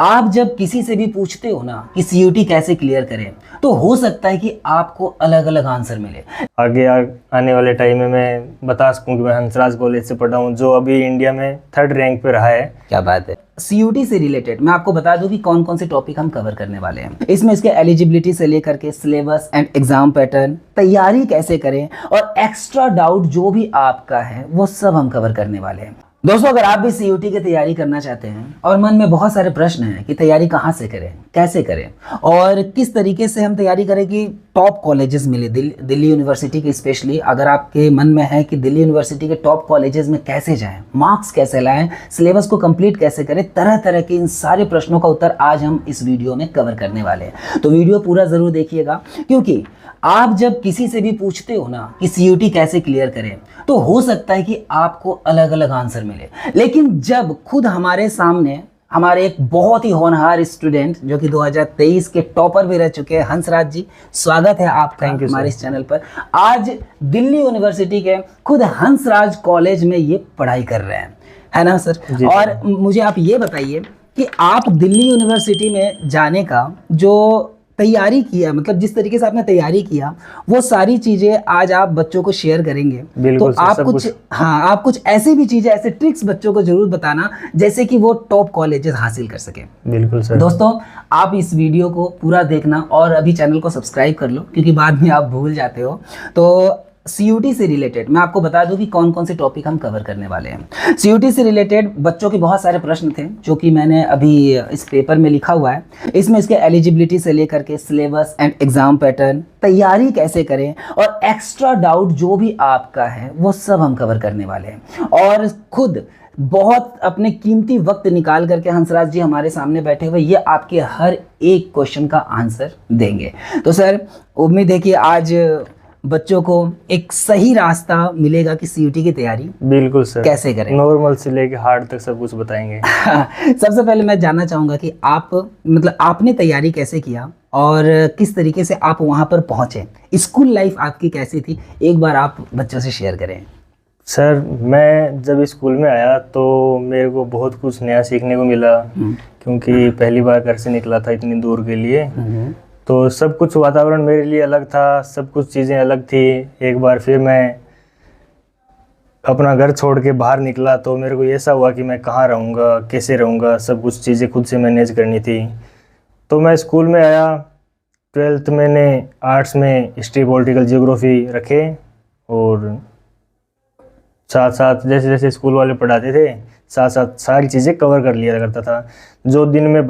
आप जब किसी से भी पूछते हो ना कि सीयूटी कैसे क्लियर करें, तो हो सकता है कि आपको अलग अलग आंसर मिले। आगे आने वाले टाइम में मैं बता सकूं कि मैं हंसराज कॉलेज से पढ़ा हूं, जो अभी इंडिया में 3rd रैंक पे रहा है। क्या बात है। सीयूटी से रिलेटेड मैं आपको बता दूं कि कौन कौन से टॉपिक हम कवर करने वाले हैं। इसमें इसके एलिजिबिलिटी से लेकर के सिलेबस एंड एग्जाम पैटर्न, तैयारी कैसे करें और एक्स्ट्रा डाउट जो भी आपका है वो सब हम कवर करने वाले हैं। दोस्तों, अगर आप भी सीयूटी की तैयारी करना चाहते हैं और मन में बहुत सारे प्रश्न हैं कि तैयारी कहाँ से करें, कैसे करें और किस तरीके से हम तैयारी करें कि टॉप कॉलेजेस मिले, दिल्ली यूनिवर्सिटी के स्पेशली अगर आपके मन में है कि दिल्ली यूनिवर्सिटी के टॉप कॉलेजेस में कैसे जाएं, मार्क्स कैसे लाएं, सिलेबस को कंप्लीट कैसे करें, तरह तरह के इन सारे प्रश्नों का उत्तर आज हम इस वीडियो में कवर करने वाले हैं। तो वीडियो पूरा ज़रूर देखिएगा, क्योंकि आप जब किसी से भी पूछते हो ना कि सीयूटी कैसे क्लियर करें, तो हो सकता है कि आपको अलग अलग आंसर मिले, लेकिन जब खुद हमारे सामने हमारे एक बहुत ही होनहार स्टूडेंट जो कि 2023 के टॉपर भी रह चुके हैं, हंसराज जी, स्वागत है आपका हमारे इस चैनल पर। आज दिल्ली यूनिवर्सिटी के खुद हंसराज कॉलेज में ये पढ़ाई कर रहे हैं, है ना सर? और मुझे आप ये बताइए कि आप दिल्ली यूनिवर्सिटी में जाने का जो तैयारी किया, मतलब जिस तरीके से आपने तैयारी किया, वो सारी चीजें आज आप बच्चों को शेयर करेंगे। तो आप आप कुछ ऐसी भी चीजें, ऐसे ट्रिक्स बच्चों को जरूर बताना जैसे कि वो टॉप कॉलेजेस हासिल कर सके। बिल्कुल सर। दोस्तों, आप इस वीडियो को पूरा देखना और अभी चैनल को सब्सक्राइब कर लो, क्योंकि बाद में आप भूल जाते हो। तो सीयूटी से रिलेटेड मैं आपको बता दूं कि कौन कौन से टॉपिक हम कवर करने वाले हैं। सीयूटी से रिलेटेड बच्चों के बहुत सारे प्रश्न थे जो कि मैंने अभी इस पेपर में लिखा हुआ है। इसमें इसके एलिजिबिलिटी से लेकर के सिलेबस एंड एग्जाम पैटर्न, तैयारी कैसे करें और एक्स्ट्रा डाउट जो भी आपका है वो सब हम कवर करने वाले हैं। और खुद बहुत अपने कीमती वक्त निकाल करके हंसराज जी हमारे सामने बैठे हुए ये आपके हर एक क्वेश्चन का आंसर देंगे। तो सर, उम्मीद है कि आज बच्चों को एक सही रास्ता मिलेगा कि सीयूटी की तैयारी बिल्कुल सर कैसे करें। नॉर्मल से लेके हार्ड तक सब कुछ बताएंगे। सबसे पहले मैं जानना चाहूंगा कि आप, मतलब आपने तैयारी कैसे किया और किस तरीके से आप वहां पर पहुंचे, स्कूल लाइफ आपकी कैसी थी, एक बार आप बच्चों से शेयर करें। सर, मैं जब स्कूल में आया तो मेरे को बहुत कुछ नया सीखने को मिला, क्योंकि पहली बार घर से निकला था इतनी दूर के लिए। तो सब कुछ वातावरण मेरे लिए अलग था, सब कुछ चीज़ें अलग थी। एक बार फिर मैं अपना घर छोड़ के बाहर निकला तो मेरे को ऐसा हुआ कि मैं कहाँ रहूँगा, कैसे रहूँगा, सब कुछ चीज़ें खुद से मैनेज करनी थी। तो मैं स्कूल में आया, 12th मैंने आर्ट्स में हिस्ट्री, पॉलिटिकल, जियोग्राफी रखे और साथ साथ जैसे जैसे स्कूल वाले पढ़ाते थे साथ साथ सारी चीज़ें कवर कर लिया करता था। जो दिन में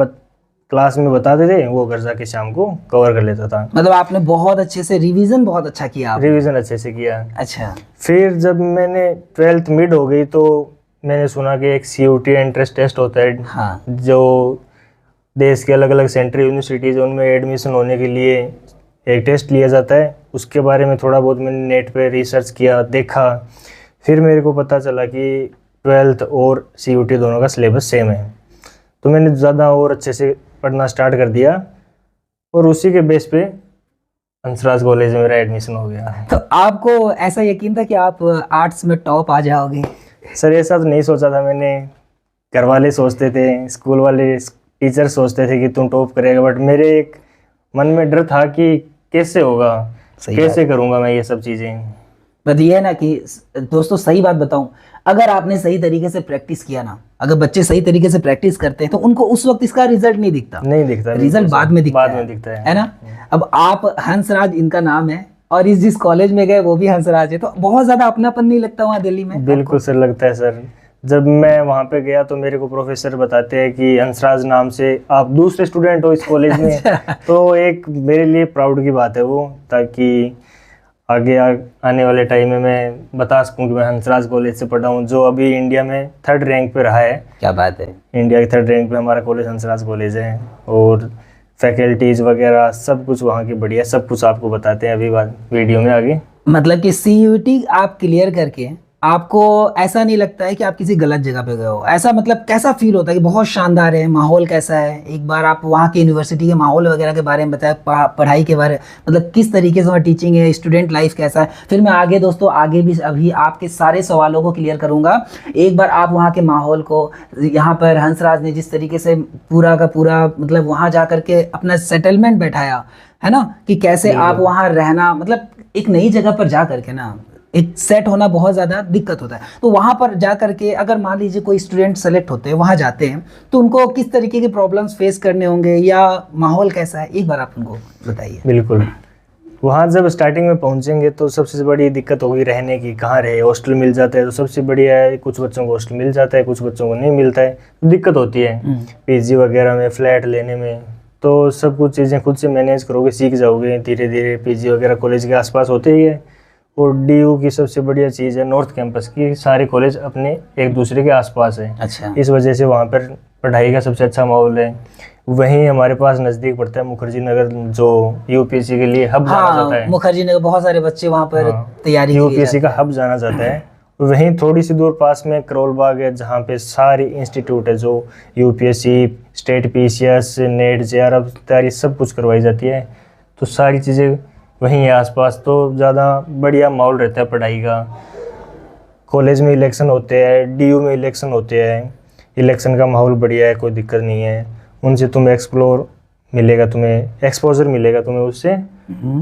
क्लास में बताते थे वो घर जाके शाम को कवर कर लेता था। मतलब आपने बहुत अच्छे से रिवीजन बहुत अच्छा किया आपने। रिवीजन अच्छे से किया। अच्छा। फिर जब मैंने 12th मिड हो गई तो मैंने सुना कि एक सीयूटी एंट्रेंस टेस्ट होता है। हाँ। जो देश के अलग अलग सेंट्रल यूनिवर्सिटीज उनमें एडमिशन होने के लिए एक टेस्ट लिया जाता है। उसके बारे में थोड़ा बहुत मैंने नेट पे रिसर्च किया, देखा। फिर मेरे को पता चला कि 12th और सीयूटी दोनों का सिलेबस सेम है, तो मैंने ज़्यादा और अच्छे से पढ़ना स्टार्ट कर दिया और उसी के बेस पे हंसराज कॉलेज में मेरा एडमिशन हो गया। तो आपको ऐसा यकीन था कि आप आर्ट्स में टॉप आ जाओगे? सर, ऐसा तो नहीं सोचा था मैंने। घर वाले सोचते थे, स्कूल वाले टीचर सोचते थे कि तुम टॉप करेगा, बट मेरे एक मन में डर था कि कैसे होगा, कैसे करूँगा मैं ये सब चीज़ें। बट ये है ना कि दोस्तों, सही बात बताऊं, अगर आपने सही तरीके से प्रैक्टिस किया ना, अगर बच्चे सही तरीके से प्रैक्टिस करते हैं तो उनको उस वक्त इसका रिजल्ट नहीं दिखता, रिजल्ट बाद में दिखता है ना। अब आप हंसराज, इनका नाम है, और इस जिस कॉलेज में गए वो भी हंसराज है, तो बहुत ज्यादा अपनापन नहीं लगता वहाँ दिल्ली में? बिल्कुल सर, लगता है सर। जब मैं वहाँ पे गया तो मेरे को प्रोफेसर बताते हैं कि हंसराज नाम से आप दूसरे स्टूडेंट हो इस कॉलेज में। तो एक मेरे लिए प्राउड की बात है वो, ताकि आगे आने वाले टाइम में मैं बता सकूं कि मैं हंसराज कॉलेज से पढ़ा हूं, जो अभी इंडिया में 3rd रैंक पे रहा है। क्या बात है। इंडिया के 3rd रैंक पे हमारा कॉलेज हंसराज कॉलेज है, और फैकल्टीज़ वगैरह सब कुछ वहाँ की बढ़िया, सब कुछ आपको बताते हैं अभी वीडियो में आगे। मतलब कि सीयूटी आप क्लियर करके आपको ऐसा नहीं लगता है कि आप किसी गलत जगह पे गए हो? ऐसा मतलब कैसा फील होता है कि बहुत शानदार है, माहौल कैसा है? एक बार आप वहाँ के यूनिवर्सिटी के माहौल वगैरह के बारे में बताएं, पढ़ाई के बारे, मतलब किस तरीके से वहाँ टीचिंग है, स्टूडेंट लाइफ कैसा है? फिर मैं आगे दोस्तों आगे भी अभी आपके सारे सवालों को क्लियर करूँगा। एक बार आप वहाँ के माहौल को, यहाँ पर हंसराज ने जिस तरीके से पूरा का पूरा मतलब वहाँ जा करके अपना सेटलमेंट बैठाया है ना, कि कैसे आप वहाँ रहना, मतलब एक नई जगह पर जा करके ना एक सेट होना बहुत ज़्यादा दिक्कत होता है। तो वहाँ पर जा करके अगर मान लीजिए कोई स्टूडेंट सेलेक्ट होते हैं, वहाँ जाते हैं, तो उनको किस तरीके के प्रॉब्लम्स फेस करने होंगे या माहौल कैसा है, एक बार आप उनको बताइए। बिल्कुल, वहाँ जब स्टार्टिंग में पहुँचेंगे तो सबसे बड़ी दिक्कत होगी रहने की, कहाँ रहे, हॉस्टल मिल जाता है तो सबसे बढ़िया है। कुछ बच्चों को हॉस्टल मिल जाता है, कुछ बच्चों को नहीं मिलता है, तो दिक्कत होती है पीजी वगैरह में, फ्लैट लेने में। तो सब कुछ चीज़ें खुद से मैनेज करोगे, सीख जाओगे धीरे धीरे। पीजी वगैरह कॉलेज के आसपास होते ही है। और डीयू की सबसे बढ़िया चीज़ है नॉर्थ कैंपस की, सारे कॉलेज अपने एक दूसरे के आसपास है। अच्छा। इस वजह से वहाँ पर पढ़ाई का सबसे अच्छा माहौल है। वहीं हमारे पास नज़दीक पड़ता है मुखर्जी नगर, जो यूपीएससी के लिए हब जाना जाता है। मुखर्जी नगर, बहुत सारे बच्चे वहाँ पर तैयारी यूपीएससी का हब जाना जाता है। वहीं थोड़ी सी दूर पास में करोल बाग है, जहाँ पे सारी इंस्टीट्यूट है जो UPSC, state PCS, net, JRF तैयारी सब कुछ करवाई जाती है। तो सारी चीज़ें वहीं है आसपास, तो ज़्यादा बढ़िया माहौल रहता है पढ़ाई का। कॉलेज में इलेक्शन होते हैं, डीयू में इलेक्शन होते हैं, इलेक्शन का माहौल बढ़िया है, कोई दिक्कत नहीं है। उनसे तुम्हें एक्सप्लोर मिलेगा, तुम्हें एक्सपोजर मिलेगा तुम्हें उससे,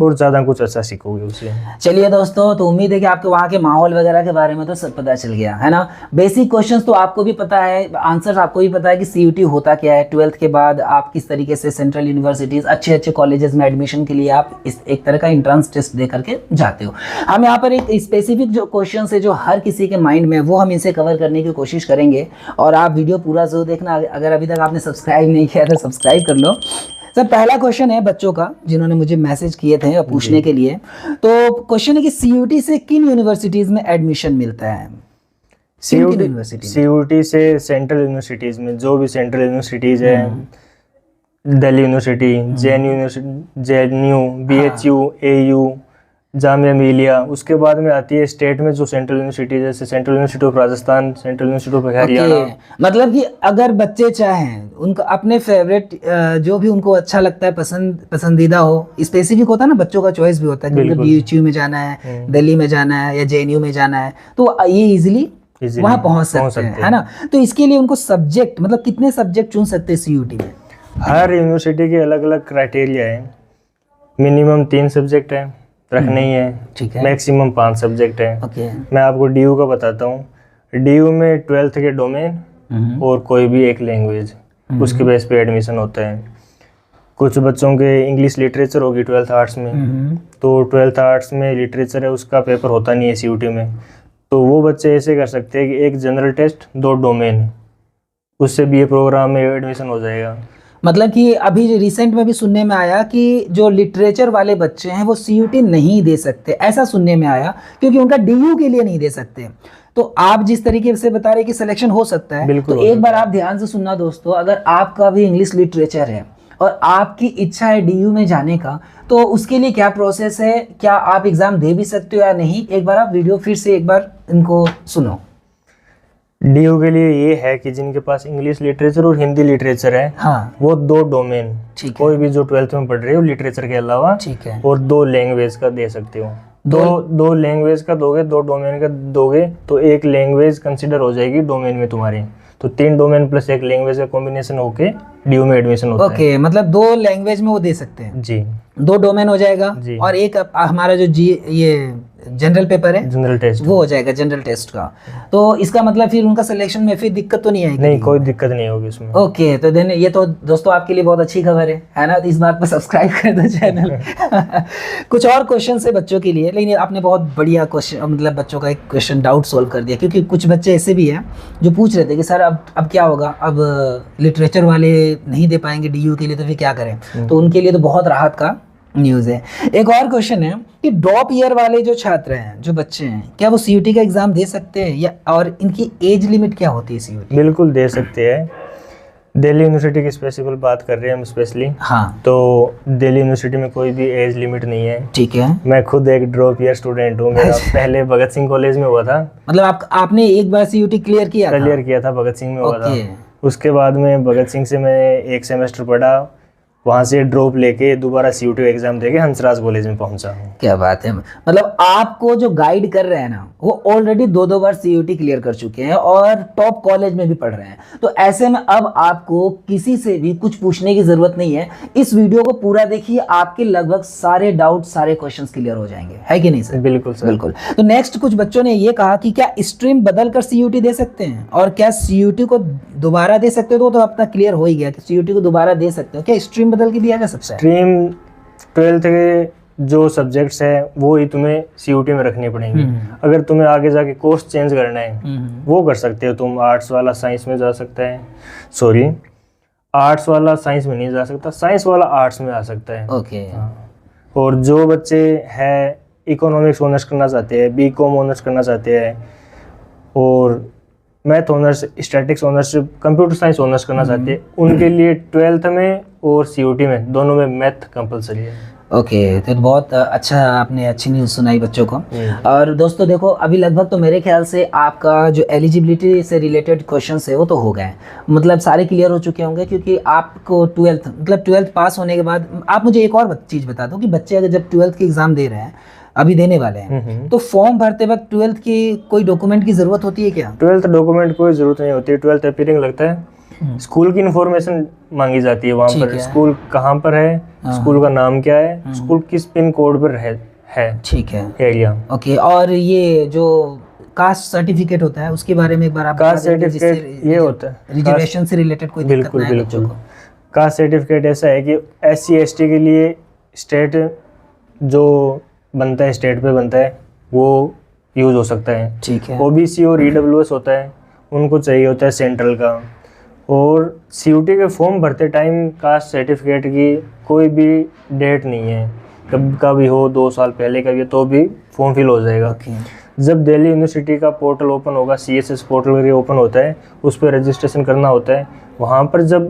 और ज़्यादा कुछ अच्छा सीखोगे उससे। चलिए दोस्तों, तो उम्मीद है कि आपको वहाँ के माहौल वगैरह के बारे में तो सब पता चल गया है ना। बेसिक क्वेश्चंस तो आपको भी पता है, आंसर्स आपको भी पता है कि सीयूटी होता क्या है। 12th के बाद आप किस तरीके से सेंट्रल यूनिवर्सिटीज़, अच्छे अच्छे कॉलेजेस में एडमिशन के लिए आप इस एक तरह का एंट्रेंस टेस्ट दे करके जाते हो। हम यहाँ पर एक स्पेसिफिक जो क्वेश्चन है जो हर किसी के माइंड में, वो हम इनसे कवर करने की कोशिश करेंगे। और आप वीडियो पूरा जरूर देखना। अगर अभी तक आपने सब्सक्राइब नहीं किया तो सब्सक्राइब कर लो। सर, पहला क्वेश्चन है बच्चों का जिन्होंने मुझे मैसेज किए थे पूछने के लिए। तो क्वेश्चन है कि सीयूटी से किन यूनिवर्सिटीज में एडमिशन मिलता है? सीयूटी से सेंट्रल यूनिवर्सिटीज में, जो भी सेंट्रल यूनिवर्सिटीज है, Delhi university, JNU, BHU, AU, Jamia Millia. उसके बाद में आती है स्टेट में जो सेंट्रल यूनिवर्सिटी, जैसे central university of Rajasthan, central university of Haryana. मतलब कि अगर बच्चे चाहें, उनका अपने फेवरेट जो भी उनको अच्छा लगता है, पसंदीदा हो, स्पेसिफिक होता है ना, बच्चों का चॉइस भी होता है कि बीएचयू में जाना है, दिल्ली में जाना है या जेएनयू में जाना है, तो ये इजीली वहाँ पहुँच सकते हैं, है ना। तो इसके लिए उनको सब्जेक्ट, मतलब कितने सब्जेक्ट चुन सकते हैं सीयूटी में? हर यूनिवर्सिटी के अलग अलग क्राइटेरिया है। मिनिमम 3 सब्जेक्ट है, रखने ही है। ठीक है। मैक्सिमम 5 सब्जेक्ट है। ओके। मैं आपको डीयू का बताता हूँ। डीयू में 12th के डोमेन और कोई भी एक लैंग्वेज, उसके बेस पे एडमिशन होता है। कुछ बच्चों के इंग्लिश लिटरेचर होगी 12th आर्ट्स में, तो 12th आर्ट्स में लिटरेचर है, उसका पेपर होता नहीं है सीयूटी में। तो वो बच्चे ऐसे कर सकते हैं कि एक जनरल टेस्ट, 2 डोमेन, उससे बीए प्रोग्राम में एडमिशन हो जाएगा। मतलब कि अभी रिसेंट में भी सुनने में आया कि जो लिटरेचर वाले बच्चे हैं वो सीयूटी नहीं दे सकते, ऐसा सुनने में आया, क्योंकि उनका डीयू के लिए नहीं दे सकते। तो आप जिस तरीके से बता रहे कि सिलेक्शन हो सकता है, तो एक बार आप ध्यान से सुनना दोस्तों, अगर आपका भी इंग्लिश लिटरेचर है और आपकी इच्छा है डीयू में जाने का, तो उसके लिए क्या प्रोसेस है, क्या आप एग्जाम दे भी सकते हो या नहीं, एक बार आप वीडियो फिर से एक बार इनको सुनो। डीयू के लिए ये है कि जिनके पास इंग्लिश लिटरेचर और हिंदी लिटरेचर है, हाँ, वो 2 डोमेन, कोई भी जो 12th में पढ़ रहे हो लिटरेचर के अलावा, ठीक है, और 2 लैंग्वेज का दे सकते हो। दो लैंग्वेज का दोगे, 2 डोमेन का दोगे, तो एक लैंग्वेज कंसिडर हो जाएगी डोमेन में तुम्हारी। तो 3 डोमेन प्लस एक लैंग्वेज का कॉम्बिनेशन होके डीयू में एडमिशन होता है। ओके, मतलब 2 लैंग्वेज में वो दे सकते हैं जी। 2 डोमेन हो जाएगा, और एक हमारा जो ये जनरल पेपर है, जनरल टेस्ट, वो हो जाएगा जनरल टेस्ट का। तो इसका मतलब फिर उनका सिलेक्शन में फिर दिक्कत तो नहीं आएगी? नहीं, कोई दिक्कत नहीं होगी इसमें। ओके, तो देन ये तो दोस्तों आपके लिए बहुत अच्छी खबर है ना। तो इस बात पर सब्सक्राइब कर दो चैनल। कुछ और क्वेश्चन है बच्चों के लिए, लेकिन आपने बहुत बढ़िया क्वेश्चन, मतलब बच्चों का एक क्वेश्चन डाउट सोल्व कर दिया, क्योंकि कुछ बच्चे ऐसे भी हैं जो पूछ रहे थे कि सर अब क्या होगा, अब लिटरेचर वाले नहीं दे पाएंगे डीयू के लिए, तो फिर क्या करें। तो उनके लिए तो बहुत राहत का न्यूज़ है। एक और क्वेश्चन है कि ड्रॉप ईयर वाले जो छात्र हैं, जो बच्चे हैं, क्या वो सीयूटी का एग्जाम दे सकते हैं, या और इनकी एज लिमिट क्या होती है सीयूटी? बिल्कुल दे सकते हैं। दिल्ली यूनिवर्सिटी की स्पेसिफिक बात कर रहे हैं हम स्पेशली। हाँ तो दिल्ली यूनिवर्सिटी में कोई भी एज लिमिट नहीं है। ठीक है। मैं खुद एक ड्रॉप ईयर स्टूडेंट हूँ। मेरा पहले भगत सिंह कॉलेज में हुआ था। मतलब आपने एक बार CUT क्लियर किया था? क्लियर किया था, भगत सिंह में हुआ था। ओके। उसके बाद में भगत सिंह से मैं एक सेमेस्टर पढ़ा, वहाँ से ड्रॉप लेके दोबारा CUT एग्जाम देके हंसराज कॉलेज में पहुंचा हूँ। क्या बात है। मतलब आपको जो गाइड कर रहे हैं ना, वो ऑलरेडी 2 बार CUT क्लियर कर चुके हैं और टॉप कॉलेज में भी पढ़ रहे हैं। तो ऐसे में अब आपको किसी से भी कुछ पूछने की जरूरत नहीं है। इस वीडियो को पूरा देखिए, आपके लगभग सारे डाउट, सारे क्वेश्चंस क्लियर हो जाएंगे, है कि नहीं सर? बिल्कुल सर। बिल्कुल। तो नेक्स्ट कुछ बच्चों ने ये कहा कि क्या स्ट्रीम बदल कर CUT दे सकते हैं, और क्या CUT को दोबारा दे सकते हो? तो अपना क्लियर हो ही गया कि CUT को दोबारा दे सकते हो। क्या स्ट्रीम बदल के दिया जा सकता है? स्ट्रीम 12th के जो सब्जेक्ट्स हैं वो ही तुम्हें CUT में रखनी पड़ेंगी। अगर तुम्हें आगे जाके कोर्स चेंज करना है वो कर सकते हो। तुम आर्ट्स वाला साइंस में जा सकता है, सॉरी आर्ट्स वाला साइंस में नहीं जा सकता, साइंस वाला आर्ट्स में आ सकता है। ओके। और जो बच्चे हैं इकोनॉमिक्स ऑनर्स करना चाहते हैं, BCom ऑनर्स करना चाहते हैं, और math honours, statics honours, computer science honours करना चाहते हैं, उनके लिए 12th में और CUT में दोनों में मैथ कंपलसरी है। ओके। तो बहुत अच्छा, आपने अच्छी न्यूज़ सुनाई बच्चों को। और दोस्तों देखो, अभी लगभग तो मेरे ख्याल से आपका जो एलिजिबिलिटी से रिलेटेड क्वेश्चंस है वो तो हो गए, मतलब सारे क्लियर हो चुके होंगे, क्योंकि आपको 12th पास होने के बाद आप मुझे एक और चीज़ बता दो कि बच्चे अगर जब 12th की एग्ज़ाम दे रहे हैं, अभी देने वाले हैं, तो फॉर्म भरते वक्त 12th की कोई डॉक्यूमेंट की ज़रूरत होती है क्या? 12th डॉक्यूमेंट कोई ज़रूरत नहीं होती। 12th अपीयरिंग लगता है, स्कूल की इन्फॉर्मेशन मांगी जाती है वहाँ पर। स्कूल कहाँ पर है, स्कूल का नाम क्या है, स्कूल किस पिन कोड पर है। ठीक है, एरिया। ओके। और ये जो कास्ट सर्टिफिकेट होता है उसके बारे में एक बार आप कास्ट सर्टिफिकेट ये होता है रिजर्वेशन से रिलेटेड कोई दिक्कत ना है बच्चों को? कास्ट सर्टिफिकेट ऐसा है कि SC ST के लिए स्टेट जो बनता है, स्टेट पे बनता है, वो यूज़ हो सकता है। ठीक है। OBC और EWS होता है, उनको चाहिए होता है सेंट्रल का। और CUT के फॉर्म भरते टाइम कास्ट सर्टिफिकेट की कोई भी डेट नहीं है, कब भी हो, 2 साल पहले का भी तो भी फॉर्म फिल हो जाएगा। जब दिल्ली यूनिवर्सिटी का पोर्टल ओपन होगा, CSS पोर्टल करके ओपन होता है, उस पर रजिस्ट्रेशन करना होता है। वहाँ पर जब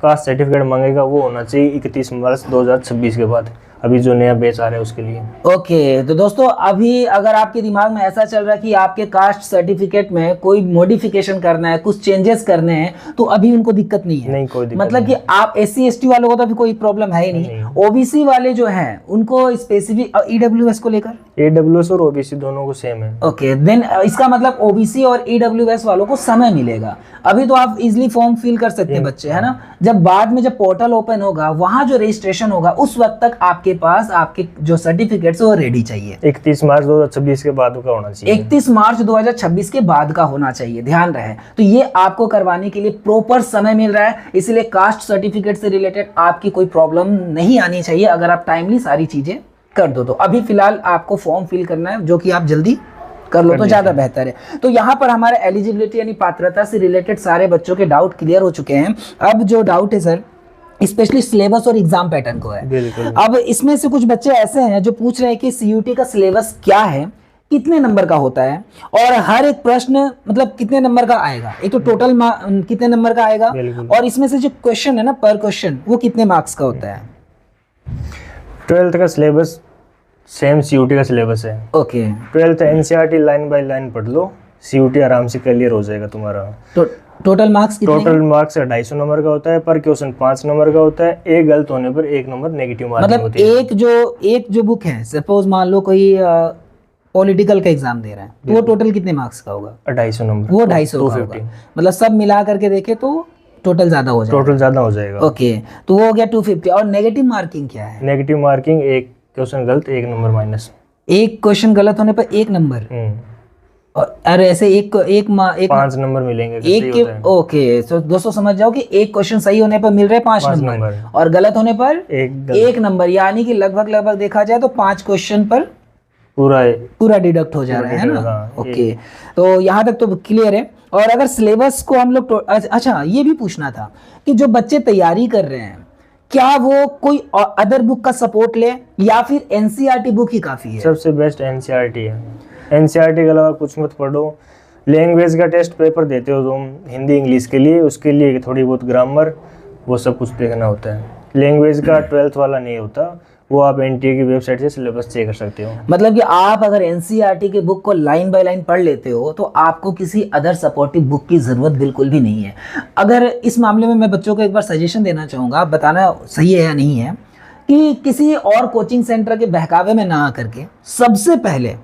कास्ट सर्टिफिकेट मांगेगा वो होना चाहिए 31 मार्च 2026 के बाद, अभी जो नया बैच आ रहा है उसके लिए। ओके। तो दोस्तों, अभी अगर आपके दिमाग में ऐसा चल रहा है कि आपके कास्ट सर्टिफिकेट में कोई मॉडिफिकेशन करना है, कुछ चेंजेस करने हैं, तो अभी उनको दिक्कत नहीं है। नहीं, कोई दिक्कत मतलब कि आप SC ST वालों को तो अभी कोई प्रॉब्लम है ही नहीं। OBC वाले जो हैं उनको स्पेसिफिक, EWS को लेकर EWS और OBC दोनों को सेम है। ओके। देन इसका मतलब OBC और EWS वालों को समय मिलेगा। अभी तो आप इजीली फॉर्म फिल कर सकते हैं बच्चे, है ना? जब बाद में जब पोर्टल ओपन होगा, वहां जो रजिस्ट्रेशन होगा, उस वक्त तक आपके पास आपके जो सर्टिफिकेट्स है वो रेडी चाहिए। 31 मार्च 2026 के बाद का होना चाहिए। 31 मार्च 2026 के बाद का होना चाहिए, ध्यान रहे। तो ये आपको करवाने के लिए प्रॉपर समय मिल रहा है, इसलिए कास्ट सर्टिफिकेट से रिलेटेड आपकी कोई प्रॉब्लम नहीं आनी चाहिए अगर आप टाइमली सारी चीजें कर दो। तो अभी फिलहाल आपको फॉर्म फिल करना है, जो कि आप जल्दी कर लो तो ज्यादा बेहतर है। तो यहाँ पर हमारे एलिजिबिलिटी यानी पात्रता से रिलेटेड सारे बच्चों के डाउट क्लियर हो चुके हैं। अब जो डाउट है सर, स्पेशली सिलेबस और एग्जाम पैटर्न को है। अब इसमें से कुछ बच्चे ऐसे हैं जो पूछ रहे हैं कि CUT का सिलेबस क्या है, कितने नंबर का होता है, और हर एक प्रश्न मतलब कितने नंबर का आएगा। एक तो टोटल कितने नंबर का आएगा, और इसमें से जो क्वेश्चन है ना, पर क्वेश्चन, वो कितने मार्क्स का होता है। 12th का सिलेबस सेम CUT का सिलेबस है। Okay. 12th NCERT line by line पढ़ लो, CUT आराम से क्लियर हो जाएगा तुम्हारा। तो टोटल मार्क्स कितने? टोटल मार्क्स 250 नंबर का होता है, पर क्वेश्चन 5 नंबर का होता है। एक गलत होने पर 1 नंबर नेगेटिव मार्किंग मतलब होती है। एक जो बुक है, सपोज मान लो कोई पॉलिटिकल का एग्जाम दे रहा है, तो वो टोटल कितने मार्क्स का होगा? 250 नंबर। वो 250 का होगा। मतलब सब मिला करके देखे तो टोटल ज्यादा हो जाएगा। टोटल ज्यादा हो जाएगा। ओके। तो वो हो गया 250। और नेगेटिव मार्किंग क्या है? नेगेटिव मार्किंग एक क्वेश्चन गलत 1 नंबर माइनस। एक क्वेश्चन गलत होने पर 1 नंबर। और ऐसे एक 5 नंबर मिलेंगे एक के। ओके। तो दोस्तों समझ जाओ कि एक क्वेश्चन सही होने पर मिल रहे हैं 5 नंबर, और गलत होने पर 1 नंबर। यानी कि लगभग देखा जाए तो 5 क्वेश्चन पर पूरा डिडक्ट हो जा रहा है ना। ओके। तो यहाँ तक तो क्लियर है। और अगर सिलेबस को हम लोग अच्छा, ये भी पूछना था कि जो बच्चे तैयारी कर रहे हैं, क्या वो कोई अदर बुक का सपोर्ट ले, या फिर NCERT बुक ही काफी है? सबसे बेस्ट NCERT है। NCERT के अलावा कुछ मत पढ़ो। लैंग्वेज का टेस्ट पेपर देते हो तुम हिंदी इंग्लिश के लिए, उसके लिए थोड़ी बहुत ग्रामर वो सब कुछ देखना होता है। लैंग्वेज का 12th वाला नहीं होता, वो आप एनटीए की वेबसाइट से सिलेबस चेक कर सकते हो। मतलब कि आप अगर एनसीईआरटी के बुक को लाइन बाय लाइन पढ़ लेते हो तो आपको किसी अदर सपोर्टिव बुक की ज़रूरत बिल्कुल भी नहीं है। अगर इस मामले में मैं बच्चों को एक बार सजेशन देना चाहूँगा, आप बताना सही है या नहीं है, कि किसी और कोचिंग सेंटर के बहकावे में ना आकर के सबसे पहले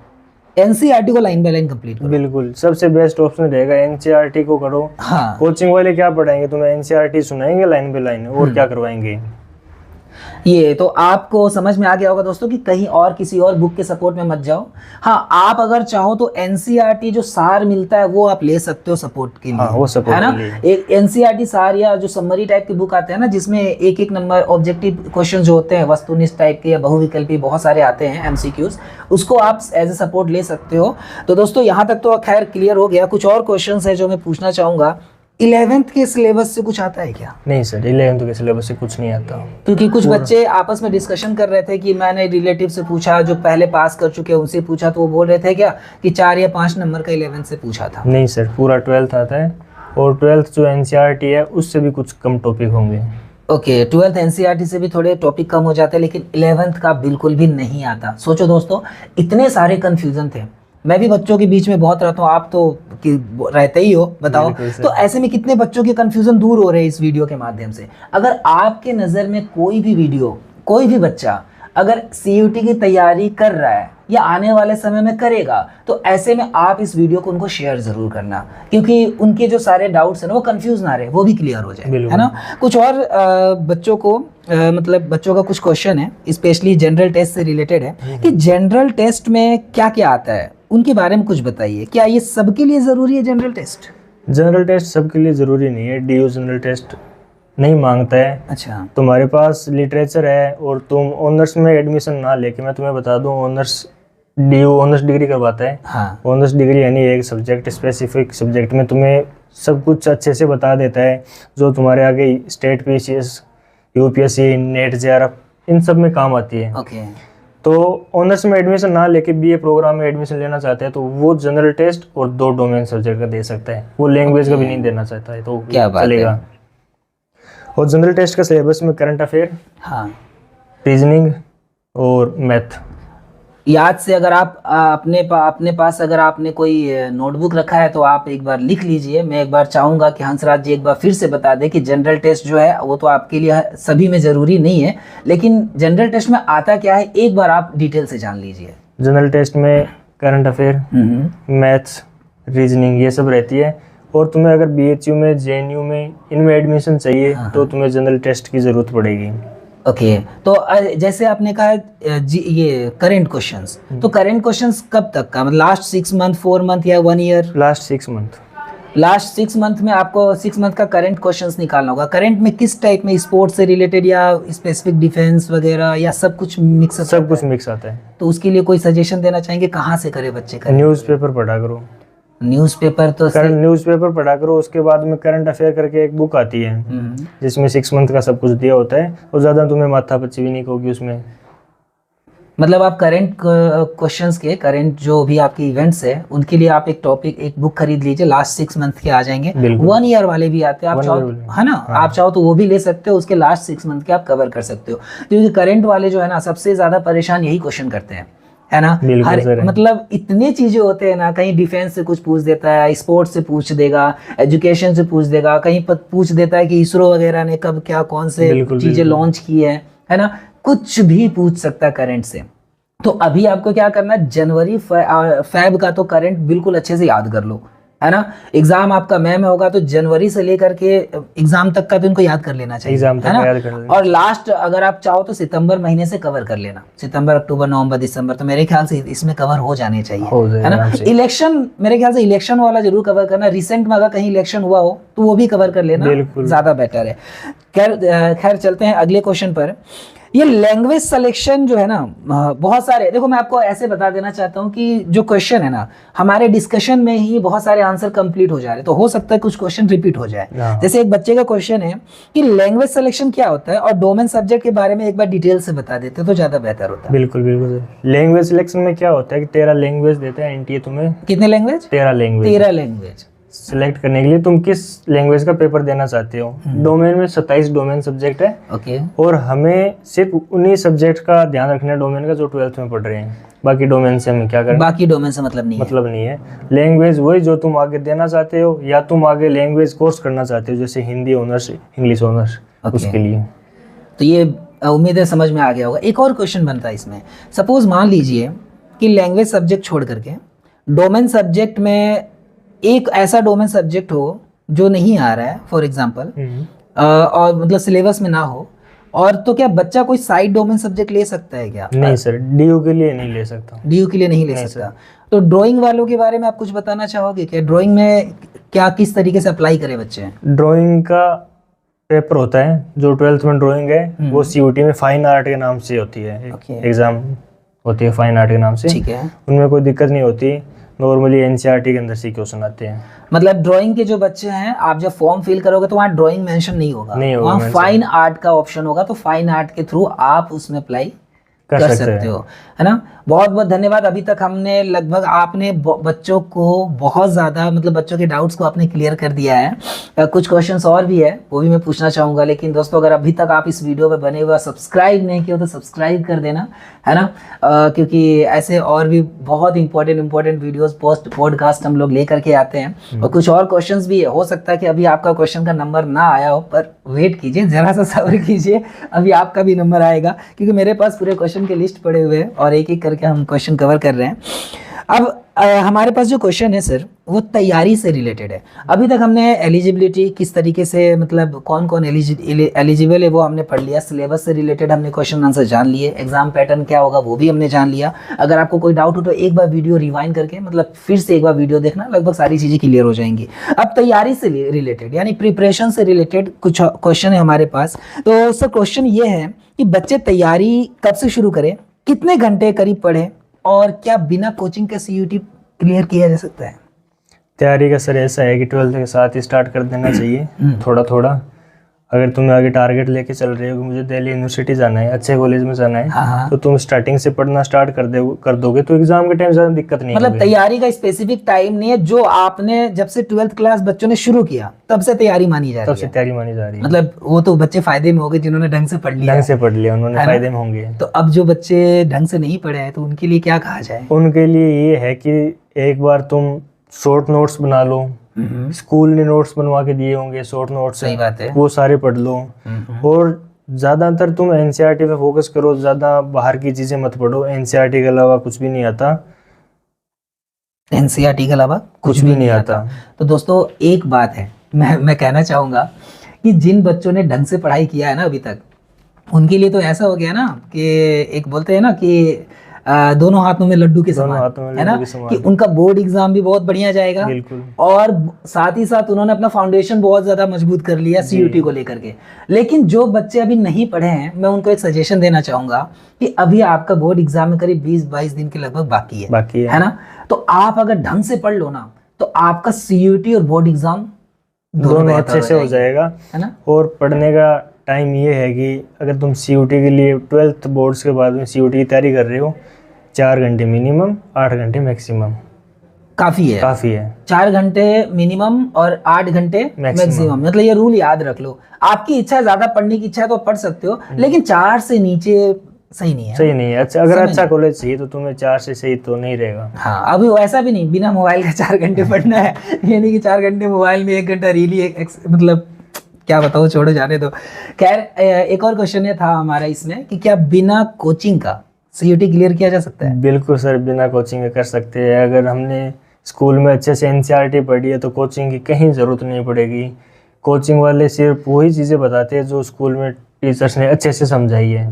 एनसीईआरटी को लाइन बाय लाइन कंप्लीट करो। बिल्कुल सबसे बेस्ट ऑप्शन रहेगा एनसीईआरटी को करो। हाँ, कोचिंग वाले क्या पढ़ाएंगे तुम्हें, एनसीईआरटी सुनाएंगे लाइन बाय लाइन, और क्या करवाएंगे। ये तो आपको समझ में आ गया होगा दोस्तों कि कहीं और किसी और बुक के सपोर्ट में मत जाओ। हाँ, आप अगर चाहो तो एनसीईआरटी जो सार मिलता है वो आप ले सकते हो सपोर्ट के लिए। हाँ, वो सपोर्ट है ना, के लिए। एक एनसीईआरटी सार या जो समरी टाइप की बुक आते हैं ना, जिसमें एक एक नंबर ऑब्जेक्टिव क्वेश्चन जो होते हैं वस्तुनिष्ठ टाइप के या बहुविकल्पी बहुत सारे आते हैं एमसीक्यूज, उसको आप एज ए सपोर्ट ले सकते हो। तो दोस्तों यहाँ तक तो खैर क्लियर हो गया। कुछ और क्वेश्चन है जो मैं पूछना चाहूँगा, 11th के सिलेबस से कुछ आता है क्या? नहीं सर, 11th के सिलेबस से कुछ नहीं आता। क्योंकि कुछ बच्चे आपस में डिस्कशन कर रहे थे कि मैंने रिलेटिव से पूछा, जो पहले पास कर चुके हैं उनसे पूछा, तो वो बोल रहे थे क्या कि 4 या 5 नंबर का 11th से पूछा था। नहीं सर, पूरा 12th आता है, और 12th जो एनसीईआरटी है उससे भी कुछ कम टॉपिक होंगे। ओके, 12th एनसीईआरटी से भी थोड़े टॉपिक कम हो जाते हैं, लेकिन 11th का बिल्कुल भी नहीं आता। सोचो दोस्तों, इतने सारे कन्फ्यूजन थे। मैं भी बच्चों के बीच में बहुत रहता हूँ, आप तो रहते ही हो, बताओ। तो ऐसे में कितने बच्चों के कन्फ्यूजन दूर हो रहे हैं इस वीडियो के माध्यम से। अगर आपके नज़र में कोई भी वीडियो, कोई भी बच्चा अगर सीयूटी की तैयारी कर रहा है या आने वाले समय में करेगा, तो ऐसे में आप इस वीडियो को उनको शेयर ज़रूर करना, क्योंकि उनके जो सारे डाउट्स हैं ना वो कंफ्यूज ना रहे, वो भी क्लियर हो जाए, है ना। कुछ और बच्चों को मतलब बच्चों का कुछ क्वेश्चन है, स्पेशली जनरल टेस्ट से रिलेटेड है, कि जनरल टेस्ट में क्या क्या आता है, उनके बारे में कुछ बताइए। क्या ये सबके लिए ज़रूरी है जनरल टेस्ट? जनरल टेस्ट सबके लिए ज़रूरी नहीं है, डीयू जनरल टेस्ट नहीं मांगता है। अच्छा, तुम्हारे पास लिटरेचर है और तुम ऑनर्स में एडमिशन ना लेके, मैं तुम्हें बता दूं, ऑनर्स डीयू ऑनर्स डिग्री करवाता है। हाँ, ऑनर्स डिग्री यानी एक सब्जेक्ट, स्पेसिफिक सब्जेक्ट में तुम्हें सब कुछ अच्छे से बता देता है, जो तुम्हारे आगे state PCS, UPSC, NET, JRF इन सब में काम आती है। ओके। तो ऑनर्स में एडमिशन ना लेके बीए प्रोग्राम में एडमिशन लेना चाहते हैं तो वो जनरल टेस्ट और 2 डोमेन सब्जेक्ट का दे सकता है। वो लैंग्वेज का भी नहीं देना चाहता है तो क्या बात चलेगा। है। और जनरल टेस्ट का सिलेबस में करंट अफेयर, हाँ, रीजनिंग और मैथ। याद से अगर आप अपने पास अगर आपने कोई नोटबुक रखा है तो आप एक बार लिख लीजिए। मैं एक बार चाहूँगा कि हंसराज जी एक बार फिर से बता दें कि जनरल टेस्ट जो है वो तो आपके लिए सभी में ज़रूरी नहीं है, लेकिन जनरल टेस्ट में आता क्या है एक बार आप डिटेल से जान लीजिए। जनरल टेस्ट में करंट अफेयर, मैथ्स, रीजनिंग ये सब रहती है। और तुम्हें अगर बीएचयू में, जेएनयू में इनमें एडमिशन चाहिए तो तुम्हें जनरल टेस्ट की ज़रूरत पड़ेगी। ओके, तो जैसे आपने कहा ये करेंट क्वेश्चंस, तो करेंट क्वेश्चंस कब तक का, मतलब लास्ट 6 मंथ, 4 मंथ या 1 year? Last 6 month. Last 6 month में आपको 6 मंथ का करंट क्वेश्चंस निकालना होगा। करंट में किस टाइप में, स्पोर्ट्स से रिलेटेड या स्पेसिफिक डिफेंस वगैरह, या सब कुछ मिक्स? सब कुछ मिक्स आता है। तो उसके लिए कोई सजेशन देना चाहेंगे, कहाँ से करे बच्चे का? न्यूज़पेपर पढ़ा करो। न्यूज़पेपर तो करंट न्यूज़पेपर पढ़ा करो, उसके बाद में करंट अफेयर करके एक बुक आती है जिसमें 6 मंथ का सब कुछ दिया होता है, और ज़्यादा तुम्हें माथापच्ची भी नहीं होगी उसमें। मतलब आप करंट क्वेश्चंस के, करंट जो भी आपके इवेंट्स है उनके लिए आप एक टॉपिक, एक बुक खरीद लीजिए, लास्ट 6 मंथ के आ जाएंगे। 1 ईयर वाले भी आते हैं, आप चाहो, है ना, आप चाहो तो वो भी ले सकते हो, उसके लास्ट 6 मंथ के आप कवर कर सकते हो। क्योंकि करंट वाले जो है ना सबसे ज़्यादा परेशान यही क्वेश्चन करते हैं, है ना। हर मतलब इतने चीजें होते हैं ना, कहीं डिफेंस से कुछ पूछ देता है, स्पोर्ट्स से पूछ देगा, एजुकेशन से पूछ देगा, कहीं पर पूछ देता है कि इसरो वगैरह ने कब क्या कौन से चीजें लॉन्च की है ना, कुछ भी पूछ सकता है करंट से। तो अभी आपको क्या करना है, जनवरी फैब का तो करंट बिल्कुल अच्छे से याद कर लो, है ना। एग्जाम आपका मई में होगा तो जनवरी से लेकर के एग्जाम तक का तो इनको याद कर लेना चाहिए, एग्जाम तक है ना। याद कर लेना। और लास्ट अगर आप चाहो तो सितंबर महीने से कवर कर लेना, सितंबर, अक्टूबर, नवंबर, दिसंबर, तो मेरे ख्याल से इसमें कवर हो जाने चाहिए, है ना। इलेक्शन, मेरे ख्याल से इलेक्शन वाला जरूर कवर करना। रिसेंट में अगर कहीं इलेक्शन हुआ हो तो वो भी कवर कर लेना, ज्यादा बेटर है। खैर चलते हैं अगले क्वेश्चन पर। ये लैंग्वेज सिलेक्शन जो है ना, बहुत सारे, देखो मैं आपको ऐसे बता देना चाहता हूँ कि जो क्वेश्चन है ना, हमारे डिस्कशन में ही बहुत सारे आंसर कंप्लीट हो जा रहे हैं, तो हो सकता है कुछ क्वेश्चन रिपीट हो जाए। जैसे एक बच्चे का क्वेश्चन है कि लैंग्वेज सिलेक्शन क्या होता है, और डोमेन सब्जेक्ट के बारे में एक बार डिटेल से बता देते तो ज्यादा बेहतर होता है। बिल्कुल बिल्कुल। लैंग्वेज सिलेक्शन में क्या होता है कि 13 लैंग्वेज देते हैं एनटीए तुम्हें। कितने लैंग्वेज? 13 लैंग्वेज। 13 लैंग्वेज सिलेक्ट करने के लिए तुम किस लैंग्वेज का पेपर देना चाहते हो। डोमेन में 27 डोमेन सब्जेक्ट है। ओके। और हमें सिर्फ उन्हीं सब्जेक्ट का ध्यान रखना है डोमेन का जो 12th में पढ़ रहे हैं। बाकी डोमेन से हमें क्या करना, बाकी डोमेन से मतलब नहीं मतलब नहीं है। लैंग्वेज वही जो तुम आगे देना चाहते हो, या तुम आगे लैंग्वेज कोर्स करना चाहते हो, जैसे हिंदी ऑनर्स, इंग्लिश ऑनर्स, उसके लिए। तो ये उम्मीद है समझ में आ गया होगा। एक और क्वेश्चन बनता है इसमें, सपोज मान लीजिए कि लैंग्वेज सब्जेक्ट छोड़ करके डोमेन सब्जेक्ट में एक ऐसा डोमेन सब्जेक्ट हो जो नहीं आ रहा है, फॉर एग्जांपल, और मतलब सिलेबस में ना हो, और तो क्या बच्चा कोई साइड डोमेन सब्जेक्ट ले सकता है क्या? नहीं सर, डीयू के लिए नहीं ले सकता। डीयू के लिए नहीं ले सकता। तो ड्राइंग वालों के बारे में आप कुछ बताना चाहोगे कि ड्राइंग में क्या किस तरीके से अप्लाई करें बच्चे? ड्राइंग का पेपर होता है जो 12th में ड्राइंग है, वो सीयूटी में फाइन आर्ट के नाम से होती है, एग्जाम होती है फाइन आर्ट के नाम से। ठीक है, उनमें कोई दिक्कत नहीं होती। नॉर्मली एनसीईआरटी के अंदर से क्वेश्चन आते हैं। मतलब ड्राइंग के जो बच्चे हैं, आप जब फॉर्म फिल करोगे तो वहाँ ड्राइंग मेंशन नहीं होगा, वहाँ फाइन आर्ट का ऑप्शन होगा, तो फाइन आर्ट के थ्रू आप उसमें अप्लाई कर सकते हो, है ना। बहुत बहुत धन्यवाद। अभी तक हमने लगभग, आपने बच्चों को बहुत ज़्यादा, मतलब बच्चों के डाउट्स को आपने क्लियर कर दिया है। कुछ क्वेश्चंस और भी है, वो भी मैं पूछना चाहूँगा, लेकिन दोस्तों अगर अभी तक आप इस वीडियो पे बने हुए सब्सक्राइब नहीं किया तो सब्सक्राइब कर देना, है ना, क्योंकि ऐसे और भी बहुत इंपॉर्टेंट वीडियोस पॉडकास्ट हम लोग लेकर के आते हैं। और कुछ और क्वेश्चंस भी है, हो सकता है कि अभी आपका क्वेश्चन का नंबर ना आया हो, पर वेट कीजिए, ज़रा सा सब्र कीजिए, अभी आपका भी नंबर आएगा, क्योंकि मेरे पास पूरे क्वेश्चन के लिस्ट पड़े हुए हैं और एक एक करके हम क्वेश्चन कवर कर रहे हैं। अब हमारे पास जो क्वेश्चन है सर, वो तैयारी से रिलेटेड है। अभी तक हमने एलिजिबिलिटी किस तरीके से, मतलब कौन कौन एलिजिबल है वो हमने पढ़ लिया, सिलेबस से रिलेटेड हमने क्वेश्चन आंसर जान लिए, एग्जाम पैटर्न क्या होगा वो भी हमने जान लिया। अगर आपको कोई डाउट हो तो एक बार वीडियो रिवाइंड करके, मतलब फिर से एक बार वीडियो देखना, लगभग सारी चीज़ें क्लियर हो जाएंगी। अब तैयारी से रिलेटेड यानी प्रिपरेशन से रिलेटेड कुछ क्वेश्चन है हमारे पास। तो सर क्वेश्चन ये है कि बच्चे तैयारी कब से शुरू करें, कितने घंटे करीब पढ़े, और क्या बिना कोचिंग के सीयूटी क्लियर किया जा सकता है? तैयारी का सर ऐसा है कि 12th के साथ ही स्टार्ट कर देना चाहिए, थोड़ा थोड़ा। अगर तुम्हें आगे टारगेट लेके चल रहे हो कि मुझे दिल्ली यूनिवर्सिटी जाना है, अच्छे कॉलेज में जाना है, तो तुम स्टार्टिंग से पढ़ना स्टार्ट कर दोगे तो एग्जाम के टाइम ज्यादा दिक्कत नहीं, मतलब तैयारी का स्पेसिफिक टाइम नहीं है, जो आपने जब से 12th क्लास बच्चों ने शुरू किया तब से तैयारी मानी जा रही है। तब से तैयारी मानी जा रही है। मतलब वो तो बच्चे फायदे में हो गए जिन्होंने ढंग से पढ़ लिया, उन्होंने फायदे में होंगे। तो अब जो बच्चे ढंग से नहीं पढ़े हैं तो उनके लिए क्या कहा जाए? उनके लिए ये है कि एक बार तुम शॉर्ट नोट्स बना लो, स्कूल ने नोट्स बनवा के दिए होंगे शॉर्ट नोट्स, सही बात है, वो सारे पढ़ लो। और ज्यादातर तुम एनसीईआरटी पे फोकस करो, ज्यादा बाहर की चीजें मत पढ़ो। एनसीईआरटी के अलावा कुछ भी नहीं आता, एनसीईआरटी के अलावा कुछ भी नहीं आता। तो दोस्तों एक बात है, मैं कहना चाहूँगा कि जिन बच्चों ने ढंग से पढ़ाई किया है ना अभी तक, उनके लिए तो ऐसा हो गया ना कि एक बोलते हैं ना कि दोनों हाथों में लड्डू के समान, है ना, कि उनका बोर्ड एग्जाम भी बहुत बढ़िया जाएगा, और साथ ही साथ उन्होंने अपना फाउंडेशन बहुत ज्यादा मजबूत कर लिया सीयूटी को लेकर के। लेकिन जो बच्चे अभी नहीं पढ़े हैं, मैं उनको एक सजेशन देना चाहूंगा कि अभी आपका बोर्ड एग्जाम में करीब 20-22 दिन के लगभग बाकी है ना। तो आप अगर ढंग से पढ़ लो ना, तो आपका सीयूटी और बोर्ड एग्जाम दोनों अच्छे से हो जाएगा, है ना। और पढ़ने का टाइम ये है कि अगर तुम सीयूटी के लिए 12th बोर्ड्स के बाद में सीयूटी की तैयारी कर रहे हो, 4 घंटे मिनिमम, 8 घंटे मैक्सिमम काफ़ी है। 4 घंटे मिनिमम और 8 घंटे मैक्सिमम, मतलब ये रूल याद रख लो। आपकी इच्छा है, ज़्यादा पढ़ने की इच्छा है तो पढ़ सकते हो, लेकिन 4 से नीचे सही नहीं है। अच्छा, अगर अच्छा कॉलेज चाहिए तो तुम्हें 4 से सही तो नहीं रहेगा। हाँ, अभी ऐसा भी नहीं बिना मोबाइल का 4 घंटे पढ़ना है, ये नहीं कि 4 घंटे मोबाइल में 1 घंटा रीली, मतलब क्या बताओ, छोड़ो जाने दो। खैर, एक और क्वेश्चन ये था हमारा इसमें कि क्या बिना कोचिंग का सीयूटी क्लियर किया जा सकता है? बिल्कुल सर, बिना कोचिंग के कर सकते हैं। अगर हमने स्कूल में अच्छे से एनसीईआरटी पढ़ी है तो कोचिंग की कहीं ज़रूरत नहीं पड़ेगी। कोचिंग वाले सिर्फ वही चीज़ें बताते हैं जो स्कूल में टीचर्स ने अच्छे से समझाई है।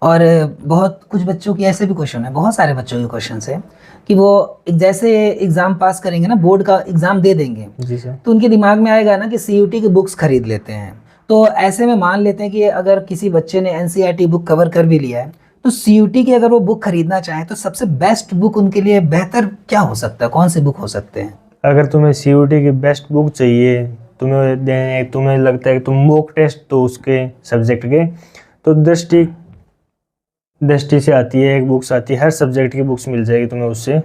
और बहुत कुछ बच्चों की ऐसे भी क्वेश्चन है, बहुत सारे बच्चों के क्वेश्चन है कि वो जैसे एग्ज़ाम पास करेंगे ना, बोर्ड का एग्ज़ाम दे देंगे जी सर, तो उनके दिमाग में आएगा ना कि सीयूटी की बुक्स खरीद लेते हैं, तो ऐसे में मान लेते हैं कि अगर किसी बच्चे ने एनसीईआरटी बुक कवर कर भी लिया है, तो सीयूटी की अगर वो बुक खरीदना चाहे तो सबसे बेस्ट बुक उनके लिए बेहतर क्या हो सकता है, कौन से बुक हो सकते हैं? अगर तुम्हें सीयूटी की बेस्ट बुक चाहिए, तुम्हें लगता है कि तुम मॉक टेस्ट तो उसके सब्जेक्ट के, तो दृष्टि से आती है, एक बुक्स आती है, हर सब्जेक्ट की बुक्स मिल जाएगी तुम्हें उससे।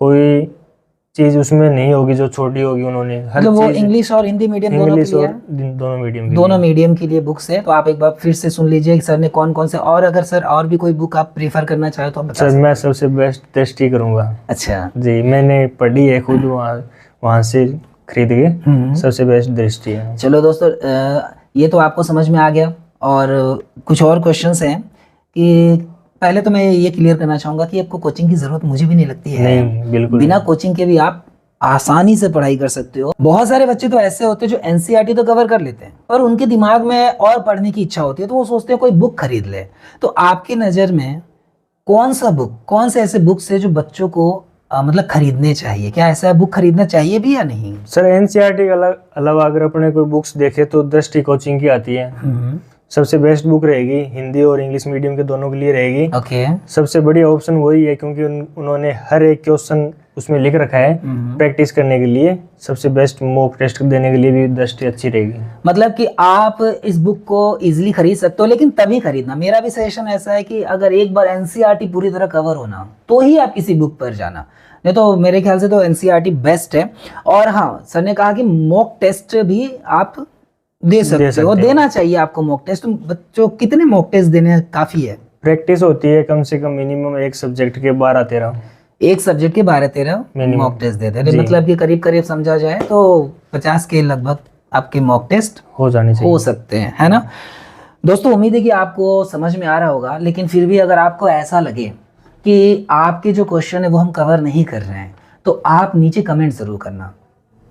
कोई चीज़ उसमें नहीं होगी जो छोटी होगी, उन्होंने हर मतलब वो चीज़ इंग्लिश और हिंदी मीडियम दोनों के इंग्लिश लिए और है? दोनों मीडियम के दोनों लिए। मीडियम के लिए बुक्स है। तो आप एक बार फिर से सुन लीजिए कि सर ने कौन कौन से, और अगर सर और भी कोई बुक आप प्रीफर करना चाहे तो आप बता सर सकते मैं हैं। सबसे बेस्ट दृष्टि करूँगा। अच्छा। जी, मैंने पढ़ी है खुद, वहाँ से खरीद के, सबसे बेस्ट दृष्टि है। चलो दोस्तों, ये तो आपको समझ में आ गया। और कुछ और क्वेश्चंस हैं कि पहले तो मैं ये क्लियर करना चाहूँगा कि आपको कोचिंग की ज़रूरत मुझे भी नहीं लगती है। नहीं, बिल्कुल बिना नहीं। कोचिंग के भी आप आसानी से पढ़ाई कर सकते हो। बहुत सारे बच्चे तो ऐसे होते हैं जो एनसीईआरटी तो कवर कर लेते हैं, पर उनके दिमाग में और पढ़ने की इच्छा होती है, तो वो सोचते हैं कोई बुक खरीद ले। तो आपकी नज़र में कौन सा बुक, कौन से ऐसे बुक्स है जो बच्चों को मतलब खरीदने चाहिए? क्या ऐसा बुक खरीदना चाहिए भी या नहीं? सर एनसीईआरटी के अलावा अगर अपने कोई बुक्स देखे तो दृष्टि कोचिंग की आती है, सबसे बेस्ट बुक रहेगी, हिंदी और इंग्लिश मीडियम के दोनों के लिए रहेगी। ओके। सबसे बढ़िया ऑप्शन वही है, क्योंकि उन्होंने हर एक क्वेश्चन उसमें लिख रखा है प्रैक्टिस करने के लिए। सबसे बेस्ट मॉक टेस्ट देने के लिए भी दृष्टि अच्छी रहेगी। मतलब कि आप इस बुक को इजीली खरीद सकते हो, लेकिन तभी खरीदना। मेरा भी सजेशन ऐसा है कि अगर एक बार एनसीईआरटी पूरी तरह कवर होना तो ही आप किसी बुक पर जाना, नहीं तो मेरे ख्याल से तो एनसीईआरटी बेस्ट है। और हाँ, सर ने कहा कि मॉक टेस्ट भी आप दे सकते हो, देना चाहिए आपको मॉक टेस्ट। तो बच्चों कितने मॉक टेस्ट देने काफ़ी है? प्रैक्टिस होती है कम से कम मिनिमम एक सब्जेक्ट के 12-13। एक सब्जेक्ट के 12-13 मॉक टेस्ट देते हैं, मतलब कि करीब करीब समझा जाए तो 50 के लगभग आपके मॉक टेस्ट हो जाने चाहिए, हो सकते हैं, है ना? दोस्तों उम्मीद है कि आपको समझ में आ रहा होगा, लेकिन फिर भी अगर आपको ऐसा लगे कि आपके जो क्वेश्चन है वो हम कवर नहीं कर रहे हैं, तो आप नीचे कमेंट ज़रूर करना।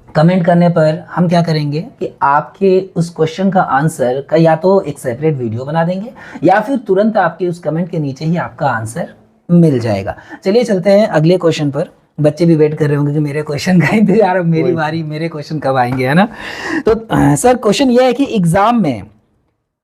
कमेंट करने पर हम क्या करेंगे कि आपके उस क्वेश्चन का आंसर का या तो एक सेपरेट वीडियो बना देंगे, या फिर तुरंत आपके उस कमेंट के नीचे ही आपका आंसर मिल जाएगा। चलिए चलते हैं अगले क्वेश्चन पर। बच्चे भी वेट कर रहे होंगे कि मेरे क्वेश्चन का इंतजार, मेरी बारी, मेरे क्वेश्चन कब आएंगे, है ना? तो सर क्वेश्चन ये है कि एग्जाम में,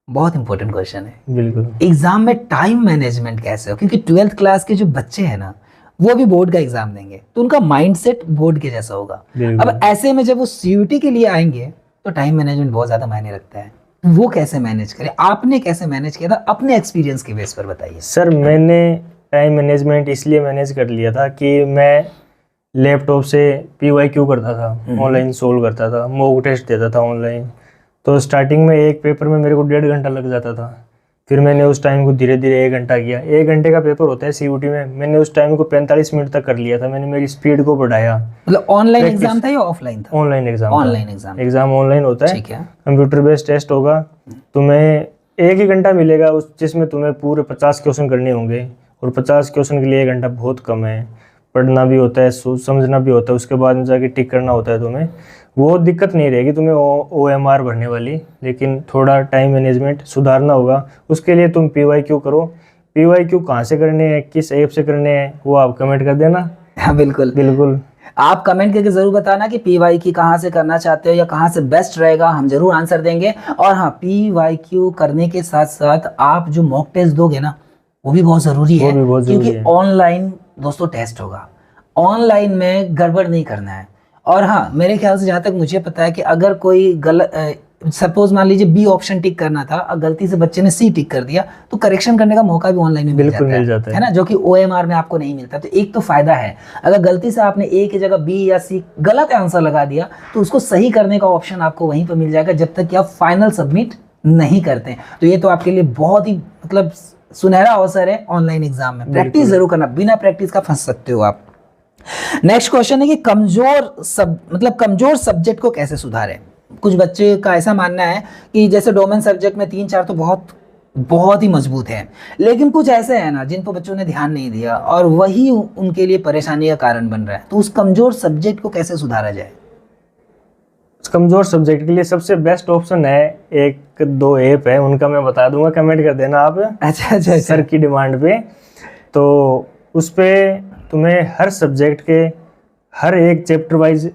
बहुत इंपॉर्टेंट क्वेश्चन है, बिल्कुल, एग्जाम में टाइम मैनेजमेंट कैसे हो? क्योंकि 12th क्लास के जो बच्चे हैं ना, वो भी बोर्ड का एग्जाम देंगे, तो उनका माइंडसेट बोर्ड के जैसा होगा। अब ऐसे में जब वो सीयूटी के लिए आएंगे तो टाइम मैनेजमेंट बहुत ज्यादा मायने रखता है। वो कैसे मैनेज करें? आपने कैसे मैनेज किया था अपने एक्सपीरियंस के बेस पर बताइए। सर मैंने टाइम मैनेजमेंट इसलिए मैनेज कर लिया था कि मैं लैपटॉप से PYQ करता था, ऑनलाइन सोल्व करता था, मॉक टेस्ट देता था ऑनलाइन। तो स्टार्टिंग में एक पेपर में मेरे को 1.5 घंटा लग जाता था, फिर मैंने उस टाइम को धीरे धीरे 1 घंटा किया। 1 घंटे का पेपर होता है सीयूटी में, मैंने उस टाइम को 45 मिनट तक कर लिया था। मैंने मेरी स्पीड को बढ़ाया। मतलब ऑनलाइन एग्जाम था या ऑफलाइन था? Online exam. Online exam online होता है, ठीक है। कंप्यूटर बेस्ड टेस्ट होगा। तुम्हें 1 ही घंटा मिलेगा उस, जिसमें तुम्हें पूरे 50 क्वेश्चन करने होंगे, और 50 क्वेश्चन के लिए 1 घंटा बहुत कम है। पढ़ना भी होता है, समझना भी होता है, उसके बाद में जाके टिक करना होता है तुम्हें। वो दिक्कत नहीं रहेगी तुम्हें OMR भरने वाली, लेकिन थोड़ा टाइम मैनेजमेंट सुधारना होगा। उसके लिए तुम PYQ करो। PYQ कहाँ से करने हैं, किस ऐप से करने हैं, वो आप कमेंट कर देना। हाँ बिल्कुल बिल्कुल, आप कमेंट करके ज़रूर बताना कि PYQ कहाँ से करना चाहते हो या कहाँ से बेस्ट रहेगा, हम ज़रूर आंसर देंगे। और हाँ, PYQ करने के साथ साथ आप जो मॉक टेस्ट दोगे ना, वो भी बहुत ज़रूरी है, क्योंकि ऑनलाइन दोस्तों टेस्ट होगा। ऑनलाइन में गड़बड़ नहीं करना है। और हाँ, मेरे ख्याल से जहाँ तक मुझे पता है कि अगर कोई गलत, सपोज मान लीजिए B ऑप्शन टिक करना था और गलती से बच्चे ने C टिक कर दिया, तो करेक्शन करने का मौका भी ऑनलाइन में बिल्कुल मिल जाता है ना, जो कि OMR में आपको नहीं मिलता। तो एक तो फायदा है, अगर गलती से आपने A की जगह B या C गलत आंसर लगा दिया तो उसको सही करने का ऑप्शन आपको वहीं पर मिल जाएगा, जब तक कि आप फाइनल सबमिट नहीं करते। तो ये तो आपके लिए बहुत ही मतलब सुनहरा अवसर है ऑनलाइन एग्जाम में। प्रैक्टिस जरूर करना, बिना प्रैक्टिस का फंस सकते हो आप। नेक्स्ट क्वेश्चन है कि कमजोर सब्जेक्ट को कैसे सुधारें? कुछ बच्चे का ऐसा मानना है कि जैसे डोमेन सब्जेक्ट में 3-4 तो बहुत ही मजबूत है, लेकिन कुछ ऐसे हैं ना जिन पर बच्चों ने ध्यान नहीं दिया और वही उनके लिए परेशानी का कारण बन रहा है। तो उस कमजोर सब्जेक्ट को कैसे सुधारा जाए? कमजोर सब्जेक्ट के लिए सबसे बेस्ट ऑप्शन है, 1-2 ऐप है, उनका मैं बता दूंगा, कमेंट कर देना आप। अच्छा। सर की डिमांड पे। तो उस पे तुम्हें हर सब्जेक्ट के हर एक चैप्टर वाइज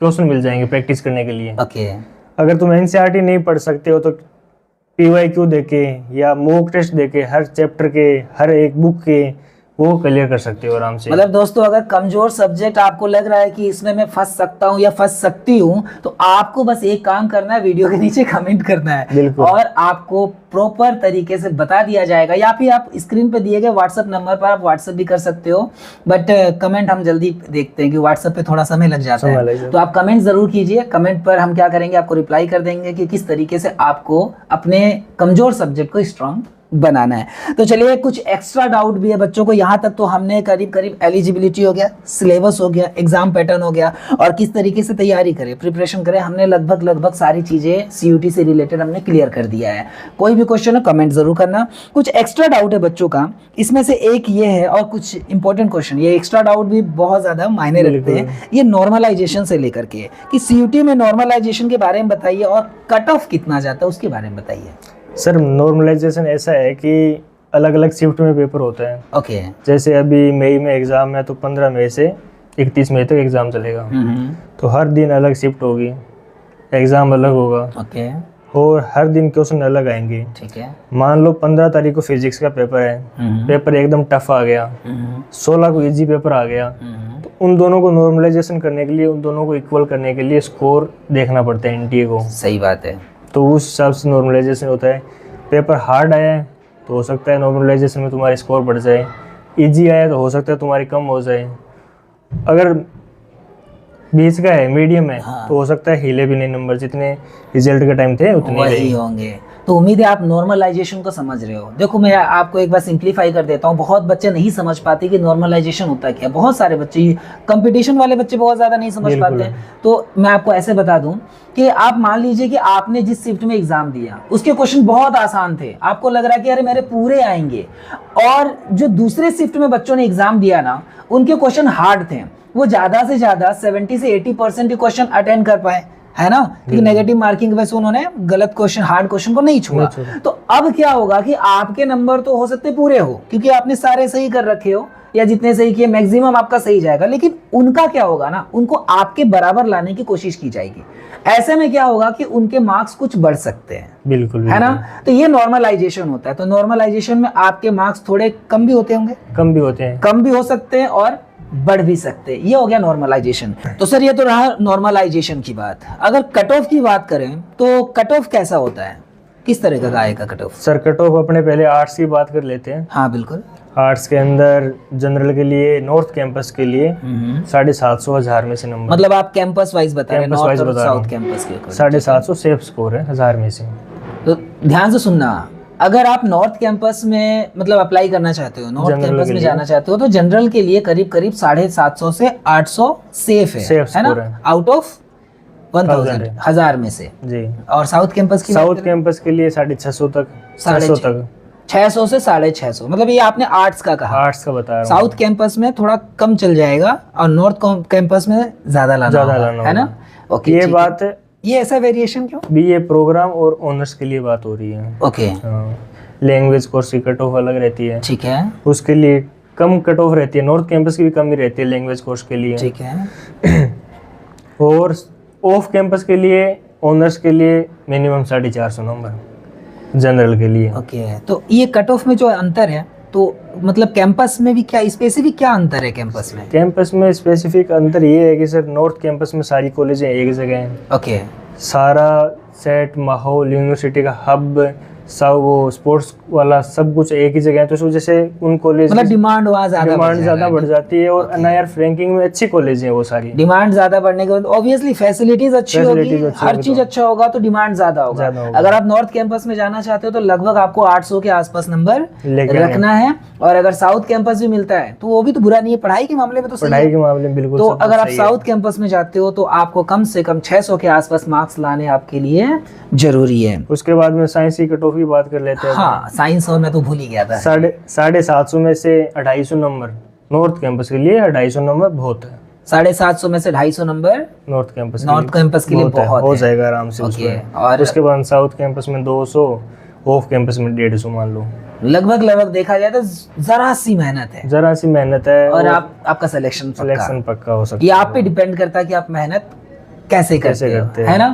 क्वेश्चन मिल जाएंगे प्रैक्टिस करने के लिए। ओके। अगर तुम एनसीईआरटी नहीं पढ़ सकते हो तो PYQ देके या मॉक टेस्ट देके हर चैप्टर के, हर एक बुक के वो क्लियर कर सकते हो आराम से। मतलब दोस्तों, अगर कमजोर सब्जेक्ट आपको लग रहा है कि इसमें मैं फंस सकता हूँ या फंस सकती हूँ, तो आपको बस एक काम करना है, वीडियो के नीचे कमेंट करना है और आपको प्रॉपर तरीके से बता दिया जाएगा, या फिर आप स्क्रीन पे दिए गए व्हाट्सएप नंबर पर आप व्हाट्सएप भी कर सकते हो, बट कमेंट हम जल्दी देखते हैं कि व्हाट्सएप पे थोड़ा समय लग जाता है, तो आप कमेंट जरूर कीजिए। कमेंट पर हम क्या करेंगे, आपको रिप्लाई कर देंगे कि किस तरीके से आपको अपने कमजोर सब्जेक्ट को स्ट्रांग बनाना है। तो चलिए, कुछ एक्स्ट्रा डाउट भी है बच्चों को। यहाँ तक तो हमने करीब करीब एलिजिबिलिटी हो गया, सिलेबस हो गया, एग्जाम पैटर्न हो गया और किस तरीके से तैयारी करें, प्रिपरेशन करें, हमने लगभग सारी चीज़ें CUT से रिलेटेड हमने क्लियर कर दिया है। कोई भी क्वेश्चन है कमेंट जरूर करना। कुछ एक्स्ट्रा डाउट है बच्चों का, इसमें से एक ये है और कुछ इंपॉर्टेंट क्वेश्चन, ये एक्स्ट्रा डाउट भी बहुत ज़्यादा मायने रखते हैं, ये नॉर्मलाइजेशन से लेकर के कि CUT में नॉर्मलाइजेशन के बारे में बताइए और कट ऑफ कितना जाता है उसके बारे में बताइए। सर, नॉर्मलाइजेशन ऐसा है कि अलग अलग शिफ्ट में पेपर होता है। ओके। जैसे अभी मई में एग्ज़ाम है तो 15 मई से 31 मई तक एग्ज़ाम चलेगा, तो हर दिन अलग शिफ्ट होगी, एग्ज़ाम अलग होगा। ओके। और हर दिन क्वेश्चन अलग आएंगे। ठीक है। मान लो 15 तारीख को फिजिक्स का पेपर है, पेपर एकदम टफ आ गया, 16 को इजी पेपर आ गया, तो उन दोनों को नॉर्मलाइजेशन करने के लिए, उन दोनों को इक्वल करने के लिए स्कोर देखना पड़ता है NTA को। सही बात है। तो उस हिसाब से नॉर्मलाइजेशन होता है। पेपर हार्ड आया है तो हो सकता है नॉर्मलाइजेशन में तुम्हारी स्कोर बढ़ जाए, इजी आया तो हो सकता है तुम्हारी कम हो जाए, अगर बीच का है, मीडियम है, तो हो सकता है हिले भी नहीं, नंबर जितने रिजल्ट के टाइम थे उतने ही होंगे। तो उम्मीद है आप नॉर्मलाइजेशन को समझ रहे हो। देखो, मैं आपको एक बार सिंप्लीफाई कर देता हूँ, बहुत बच्चे नहीं समझ पाते कि नॉर्मलाइजेशन होता क्या। बहुत सारे बच्चे, कंपटीशन वाले बच्चे बहुत ज़्यादा नहीं समझ पाते हैं। तो मैं आपको ऐसे बता दूं कि आप मान लीजिए कि आपने जिस शिफ्ट में एग्जाम दिया उसके क्वेश्चन बहुत आसान थे, आपको लग रहा है कि अरे मेरे पूरे आएंगे, और जो दूसरे शिफ्ट में बच्चों ने एग्जाम दिया ना, उनके क्वेश्चन हार्ड थे, वो ज़्यादा से ज़्यादा 70 से 80% के क्वेश्चन अटेंड कर पाए, है ना, क्योंकि नेगेटिव मार्किंग वैसे उन्होंने गलत क्वेश्चन, हार्ड क्वेश्चन को नहीं छोड़ा। तो अब क्या होगा कि आपके नंबर तो हो सकते पूरे हो क्योंकि आपने सारे सही कर रखे हो, या जितने सही किए मैक्सिमम आपका सही जाएगा, लेकिन उनका क्या होगा ना, उनको आपके बराबर लाने की कोशिश की जाएगी। ऐसे में क्या होगा कि उनके मार्क्स कुछ बढ़ सकते हैं। बिल्कुल, है ना। तो ये नॉर्मलाइजेशन होता है। तो नॉर्मलाइजेशन में आपके मार्क्स थोड़े कम भी होते होंगे, कम भी होते हैं, कम भी हो सकते हैं और बढ़ भी सकते हैं। ये हो गया नॉर्मलाइजेशन। तो सर, ये तो रहा नॉर्मलाइजेशन की बात। अगर कट ऑफ की बात करें तो कट ऑफ कैसा होता है, किस तरह का आएगा cut off? Sir, cut off अपने पहले आर्ट्स की बात कर लेते हैं। हाँ बिल्कुल। आर्ट्स के अंदर जनरल के लिए, नॉर्थ कैंपस के लिए 750 1000 में से नंबर। मतलब आप कैंपस वाइज बता रहे हैं, नॉर्थ और साउथ कैंपस के? 750 सेफ स्कोर है 1000 में से। तो ध्यान से सुनना, अगर आप नॉर्थ कैंपस में मतलब अप्लाई करना चाहते हो, नॉर्थ कैंपस में जाना चाहते हो, तो जनरल के लिए करीब करीब 750 से 800 सेफ है ना, आउट ऑफ 1000, 1000 में से जी। और साउथ कैंपस की? साउथ कैंपस के लिए 650 तक, 600 तक, 600 से 650। मतलब ये आपने आर्ट्स का कहा, आर्ट्स का बता रहा हूं। साउथ कैंपस में थोड़ा कम चल जाएगा और नॉर्थ कैंपस में ज्यादा लाना है ना। ओके, ये बात, ये ऐसा वेरिएशन क्यों? BA प्रोग्राम और ऑनर्स के लिए बात हो रही है। ओके। लैंग्वेज कोर्स की कट ऑफ अलग रहती है, ठीक है, उसके लिए कम कट ऑफ रहती है। नॉर्थ कैंपस की भी कम ही रहती है लैंग्वेज कोर्स के लिए, ठीक है। और ऑफ कैंपस के लिए, ऑनर्स के लिए मिनिमम 450 नंबर जनरल के लिए। ओके। तो ये कट ऑफ में जो अंतर है, तो मतलब कैंपस में भी क्या स्पेसिफिक क्या अंतर है कैंपस में? कैंपस में स्पेसिफिक अंतर ये है कि सर, नॉर्थ कैंपस में सारी कॉलेजें एक जगह हैं। ओके। सारा सेट, माहौल, यूनिवर्सिटी का हब, सब वो स्पोर्ट्स वाला सब कुछ एक ही जगह है, तो उस वजह से उन कॉलेज मतलब डिमांड ज़्यादा बढ़ जाती है। और NIR रैंकिंग में अच्छी कॉलेज है वो सारी। डिमांड ज्यादा बढ़ने के बाद ऑब्वियसली फैसिलिटीज अच्छी होगी, हर चीज अच्छा होगा तो डिमांड ज्यादा होगा। अगर आप नॉर्थ कैंपस में जाना चाहते हो तो लगभग आपको 800 के आसपास नंबर रखना है, और अगर साउथ कैंपस भी मिलता है तो वो भी तो बुरा नहीं है, पढ़ाई के मामले में तो पढ़ाई के मामले में बिल्कुल। तो अगर आप साउथ कैंपस में जाते हो तो आपको कम से कम 600 के आसपास मार्क्स लाने आपके लिए जरूरी है। उसके बाद में साइंस की कट ऑफ की बात कर लेते हैं। हाँ, साइंस और मैं तो भूल ही गया था। 750 में से 250 नंबर नॉर्थ कैंपस के लिए, 250 नंबर बहुत है। 750 में से 250 नंबर नॉर्थ कैंपस के लिए बहुत हो जाएगा आराम से उसमें। और उसके बाद साउथ कैंपस में 200, ऑफ कैंपस में 150 मान लो। लगभग देखा जाए तो जरा सी मेहनत है, और आपका सिलेक्शन पक्का हो सकता है। ये आप पे डिपेंड करता है कि आप मेहनत कैसे करते हो, है ना।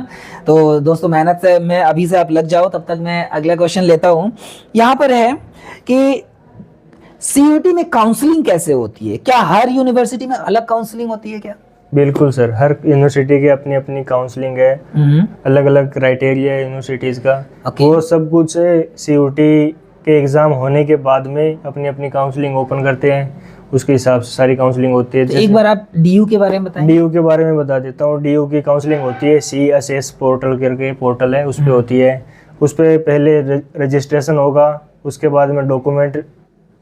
तो दोस्तों मेहनत से मैं अभी से आप लग जाओ, तब तक मैं अगला क्वेश्चन लेता हूँ। यहाँ पर है कि सीयूटी में काउंसलिंग कैसे होती है? क्या हर यूनिवर्सिटी में अलग काउंसलिंग होती है क्या? बिल्कुल सर, हर यूनिवर्सिटी की अपनी अपनी काउंसलिंग है, अलग अलग क्राइटेरिया है यूनिवर्सिटीज़ का। वो सब कुछ सीयूटी के एग्ज़ाम होने के बाद में अपनी अपनी काउंसलिंग ओपन करते हैं, उसके हिसाब से सारी काउंसलिंग होती है। तो एक बार आप डीयू के बारे में बताएं। डीयू के बारे में बता देता हूँ। डीयू की काउंसलिंग होती है CSS पोर्टल करके पोर्टल है, उस पर होती है। उस पर पहले रजिस्ट्रेशन होगा, उसके बाद में डॉक्यूमेंट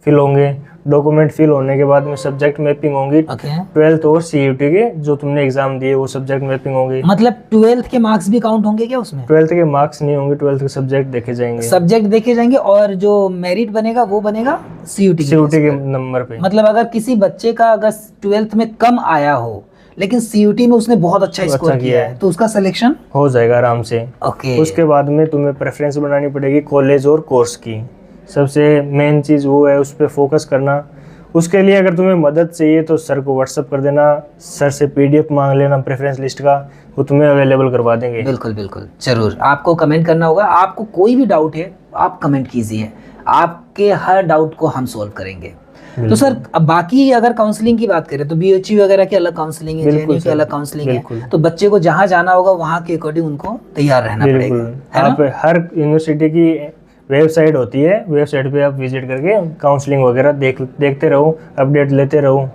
फिल होंगे, डॉक्यूमेंट फिल होने के बाद में सब्जेक्ट मैपिंग होंगी। 12th और सीयूटी के जो तुमने एग्जाम दिए वो सब्जेक्ट मैपिंग होंगी। मतलब 12th के मार्क्स भी काउंट होंगे क्या उसमें? 12th के मार्क्स नहीं होंगे, 12th के सब्जेक्ट देखे जाएंगे। सब्जेक्ट देखे जाएंगे और जो मेरिट बनेगा वो बनेगा सीयूटी के नंबर पे। मतलब अगर किसी बच्चे का अगर 12th में कम आया हो लेकिन सीयूटी में उसने बहुत अच्छा स्कोर किया है तो उसका सिलेक्शन हो जाएगा आराम से। उसके बाद में तुम्हें प्रेफरेंस बनानी पड़ेगी कॉलेज और कोर्स की। सबसे मेन चीज़ वो है, उस पर फोकस करना। उसके लिए अगर तुम्हें मदद चाहिए तो सर को व्हाट्सअप कर देना, सर से PDF मांग लेना प्रेफरेंस लिस्ट का, वो तुम्हें अवेलेबल करवा देंगे। बिल्कुल बिल्कुल, जरूर आपको कमेंट करना होगा। आपको कोई भी डाउट है आप कमेंट कीजिए, आपके हर डाउट को हम सोल्व करेंगे। तो सर अब बाकी अगर काउंसलिंग की बात करें तो BHU वगैरह की अलग काउंसलिंग है, JNU की अलग काउंसलिंग है, तो बच्चे को जहाँ जाना होगा वहाँ के अकॉर्डिंग उनको तैयार रहना पड़ेगा। आप हर यूनिवर्सिटी की वेबसाइट होती है, वेबसाइट पे आप विजिट करके काउंसलिंग वगैरह देखते रहो, अपडेट लेते रहो।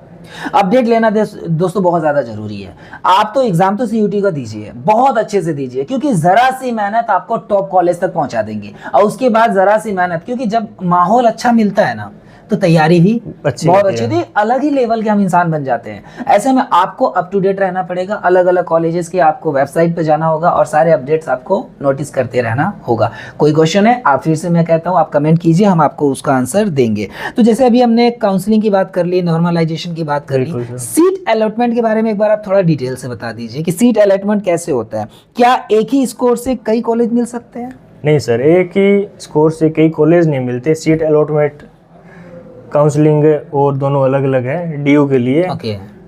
अपडेट लेना दोस्तों बहुत ज़्यादा जरूरी है। आप तो एग्जाम तो सीयूटी का दीजिए, बहुत अच्छे से दीजिए, क्योंकि ज़रा सी मेहनत आपको टॉप कॉलेज तक पहुंचा देंगे। और उसके बाद ज़रा सी मेहनत, क्योंकि जब माहौल अच्छा मिलता है ना तो तैयारी भी बहुत अच्छी थी, अलग ही लेवल के हम इंसान बन जाते हैं। ऐसे में आपको अप टू डेट रहना पड़ेगा, अलग अलग कॉलेजेस की आपको वेबसाइट पे जाना होगा और सारे अपडेट्स आपको नोटिस करते रहना होगा। कोई क्वेश्चन है आप फिर से मैं कहता हूँ आप कमेंट कीजिए, हम आपको उसका आंसर देंगे। तो जैसे अभी हमने काउंसलिंग की बात कर ली, नॉर्मलाइजेशन की बात कर ली, सीट अलॉटमेंट के बारे में एक बार आप थोड़ा डिटेल से बता दीजिए कि सीट अलॉटमेंट कैसे होता है? क्या एक ही स्कोर से कई कॉलेज मिल सकते हैं? नहीं सर, एक ही स्कोर से कई कॉलेज नहीं मिलते। सीट अलॉटमेंट काउंसलिंग और दोनों अलग अलग है। डीयू के लिए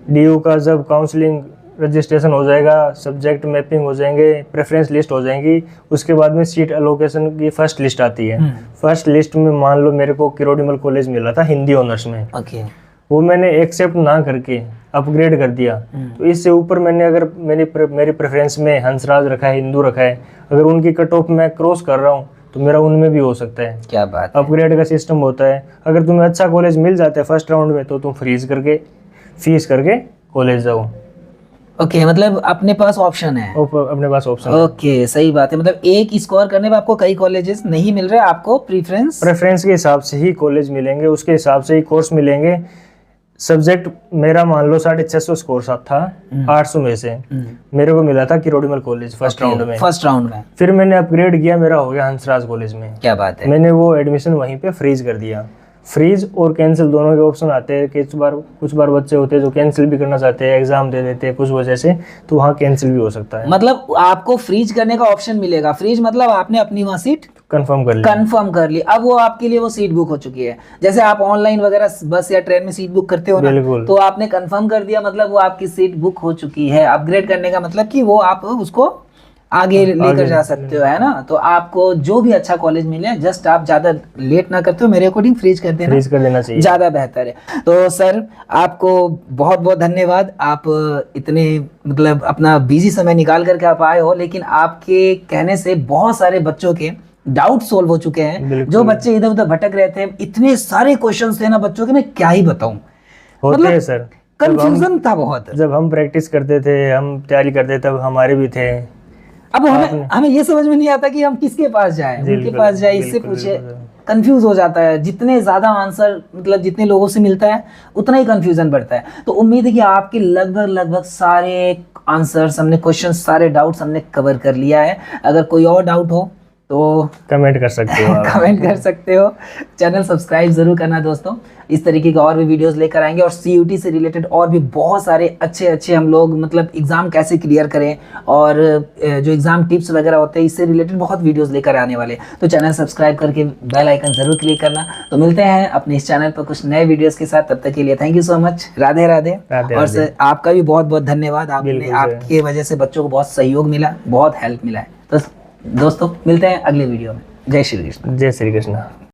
डीयू का जब काउंसलिंग रजिस्ट्रेशन हो जाएगा, सब्जेक्ट मैपिंग हो जाएंगे, प्रेफरेंस लिस्ट हो जाएंगी, उसके बाद में सीट एलोकेशन की फर्स्ट लिस्ट आती है। फर्स्ट लिस्ट में मान लो मेरे को किरोड़ीमल कॉलेज मिला था हिंदी ऑनर्स में, वो मैंने एक्सेप्ट ना करके अपग्रेड कर दिया। तो इससे ऊपर मैंने अगर मेरी प्रेफरेंस में हंसराज रखा है, हिंदू रखा है, अगर उनकी कट ऑफ मैं क्रॉस कर रहा हूँ तो मेरा उनमें भी हो सकता है। क्या बात, अपग्रेड का सिस्टम होता है। अगर तुम्हें अच्छा कॉलेज मिल जाता है फर्स्ट राउंड में तो तुम फीस करके कॉलेज जाओ। ओके, मतलब अपने पास ऑप्शन है। अपने पास ऑप्शन। ओके, सही बात है। मतलब एक स्कोर करने पे आपको कई कॉलेजेस नहीं मिल रहे, आपको प्रेफरेंस के हिसाब से ही कॉलेज मिलेंगे, उसके हिसाब से ही कोर्स मिलेंगे। सब्जेक्ट मेरा मान लो 650 स्कोर था 800 में से, मेरे को मिला था किरोड़ीमल कॉलेज फर्स्ट राउंड में। फिर मैंने अपग्रेड किया, मेरा हो गया हंसराज कॉलेज में। क्या बात है। मैंने वो एडमिशन वहीं पे फ्रीज कर दिया। फ्रीज और कैंसिल दोनों के ऑप्शन आते हैं। कुछ बार बच्चे होते हैं जो कैंसिल भी करना चाहते हैं, एग्जाम दे देते हैं कुछ वजह से, तो वहाँ कैंसिल भी हो सकता है। मतलब आपको फ्रीज करने का ऑप्शन मिलेगा। फ्रीज मतलब आपने अपनी वहाँ सीट कंफर्म कर ली, अब वो आपके लिए वो सीट बुक हो चुकी है। जैसे आप ऑनलाइन वगैरह बस या ट्रेन में सीट बुक करते हो ना, तो आपने कंफर्म कर दिया, मतलब वो आपकी सीट बुक हो चुकी है। अपग्रेड करने का मतलब कि वो आप उसको आगे लेकर जा सकते हो, है ना। तो आपको जो भी अच्छा कॉलेज मिले, जस्ट आप ज्यादा लेट ना करते हो, मेरे अकॉर्डिंग फ्रीज कर देना चाहिए, ज्यादा बेहतर है। तो सर आपको बहुत बहुत धन्यवाद, आप इतने मतलब अपना बिजी समय निकाल करके आप आए हो, लेकिन आपके कहने से बहुत सारे बच्चों के डाउट सोल्व हो चुके हैं। जो बच्चे इधर उधर भटक रहे थे, इतने सारे क्वेश्चंस थे ना बच्चों के, मैं क्या ही बताऊं। होते हैं सर, कंफ्यूजन था बहुत। जब हम प्रैक्टिस करते थे, हम तैयारी करते तब हमारे भी थे। अब हमें ये समझ में नहीं आता कि हम किसके पास जाएं, उनके पास जाए, इससे पूछे, कंफ्यूज हो जाता है। जितने ज्यादा आंसर मतलब जितने लोगों से मिलता है उतना ही कंफ्यूजन बढ़ता है। तो उम्मीद है कि आपके लगभग सारे आंसर हमने, क्वेश्चन, सारे डाउट्स हमने कवर कर लिया है। अगर कोई और डाउट हो तो कमेंट कर सकते हो आप। कमेंट कर सकते हो। चैनल सब्सक्राइब जरूर करना दोस्तों। इस तरीके के और भी वीडियोस लेकर आएंगे और सीयूटी से रिलेटेड और भी बहुत सारे अच्छे अच्छे हम लोग मतलब एग्जाम कैसे क्लियर करें और जो एग्जाम टिप्स वगैरह होते हैं इससे रिलेटेड बहुत वीडियोस लेकर आने वाले। तो चैनल सब्सक्राइब करके बेल आइकन जरूर क्लिक करना। तो मिलते हैं अपने इस चैनल पर कुछ नए वीडियोस के साथ, तब तक के लिए thank you so much. Radhe Radhe. Radhe और राधे। सर आपका भी बहुत बहुत धन्यवाद। आपने बिल्कुल सर। आपके वजह से बच्चों को बहुत सहयोग मिला, बहुत हेल्प मिला है। तो दोस्तों मिलते हैं अगले वीडियो में। जय श्री कृष्ण। जय श्री कृष्ण।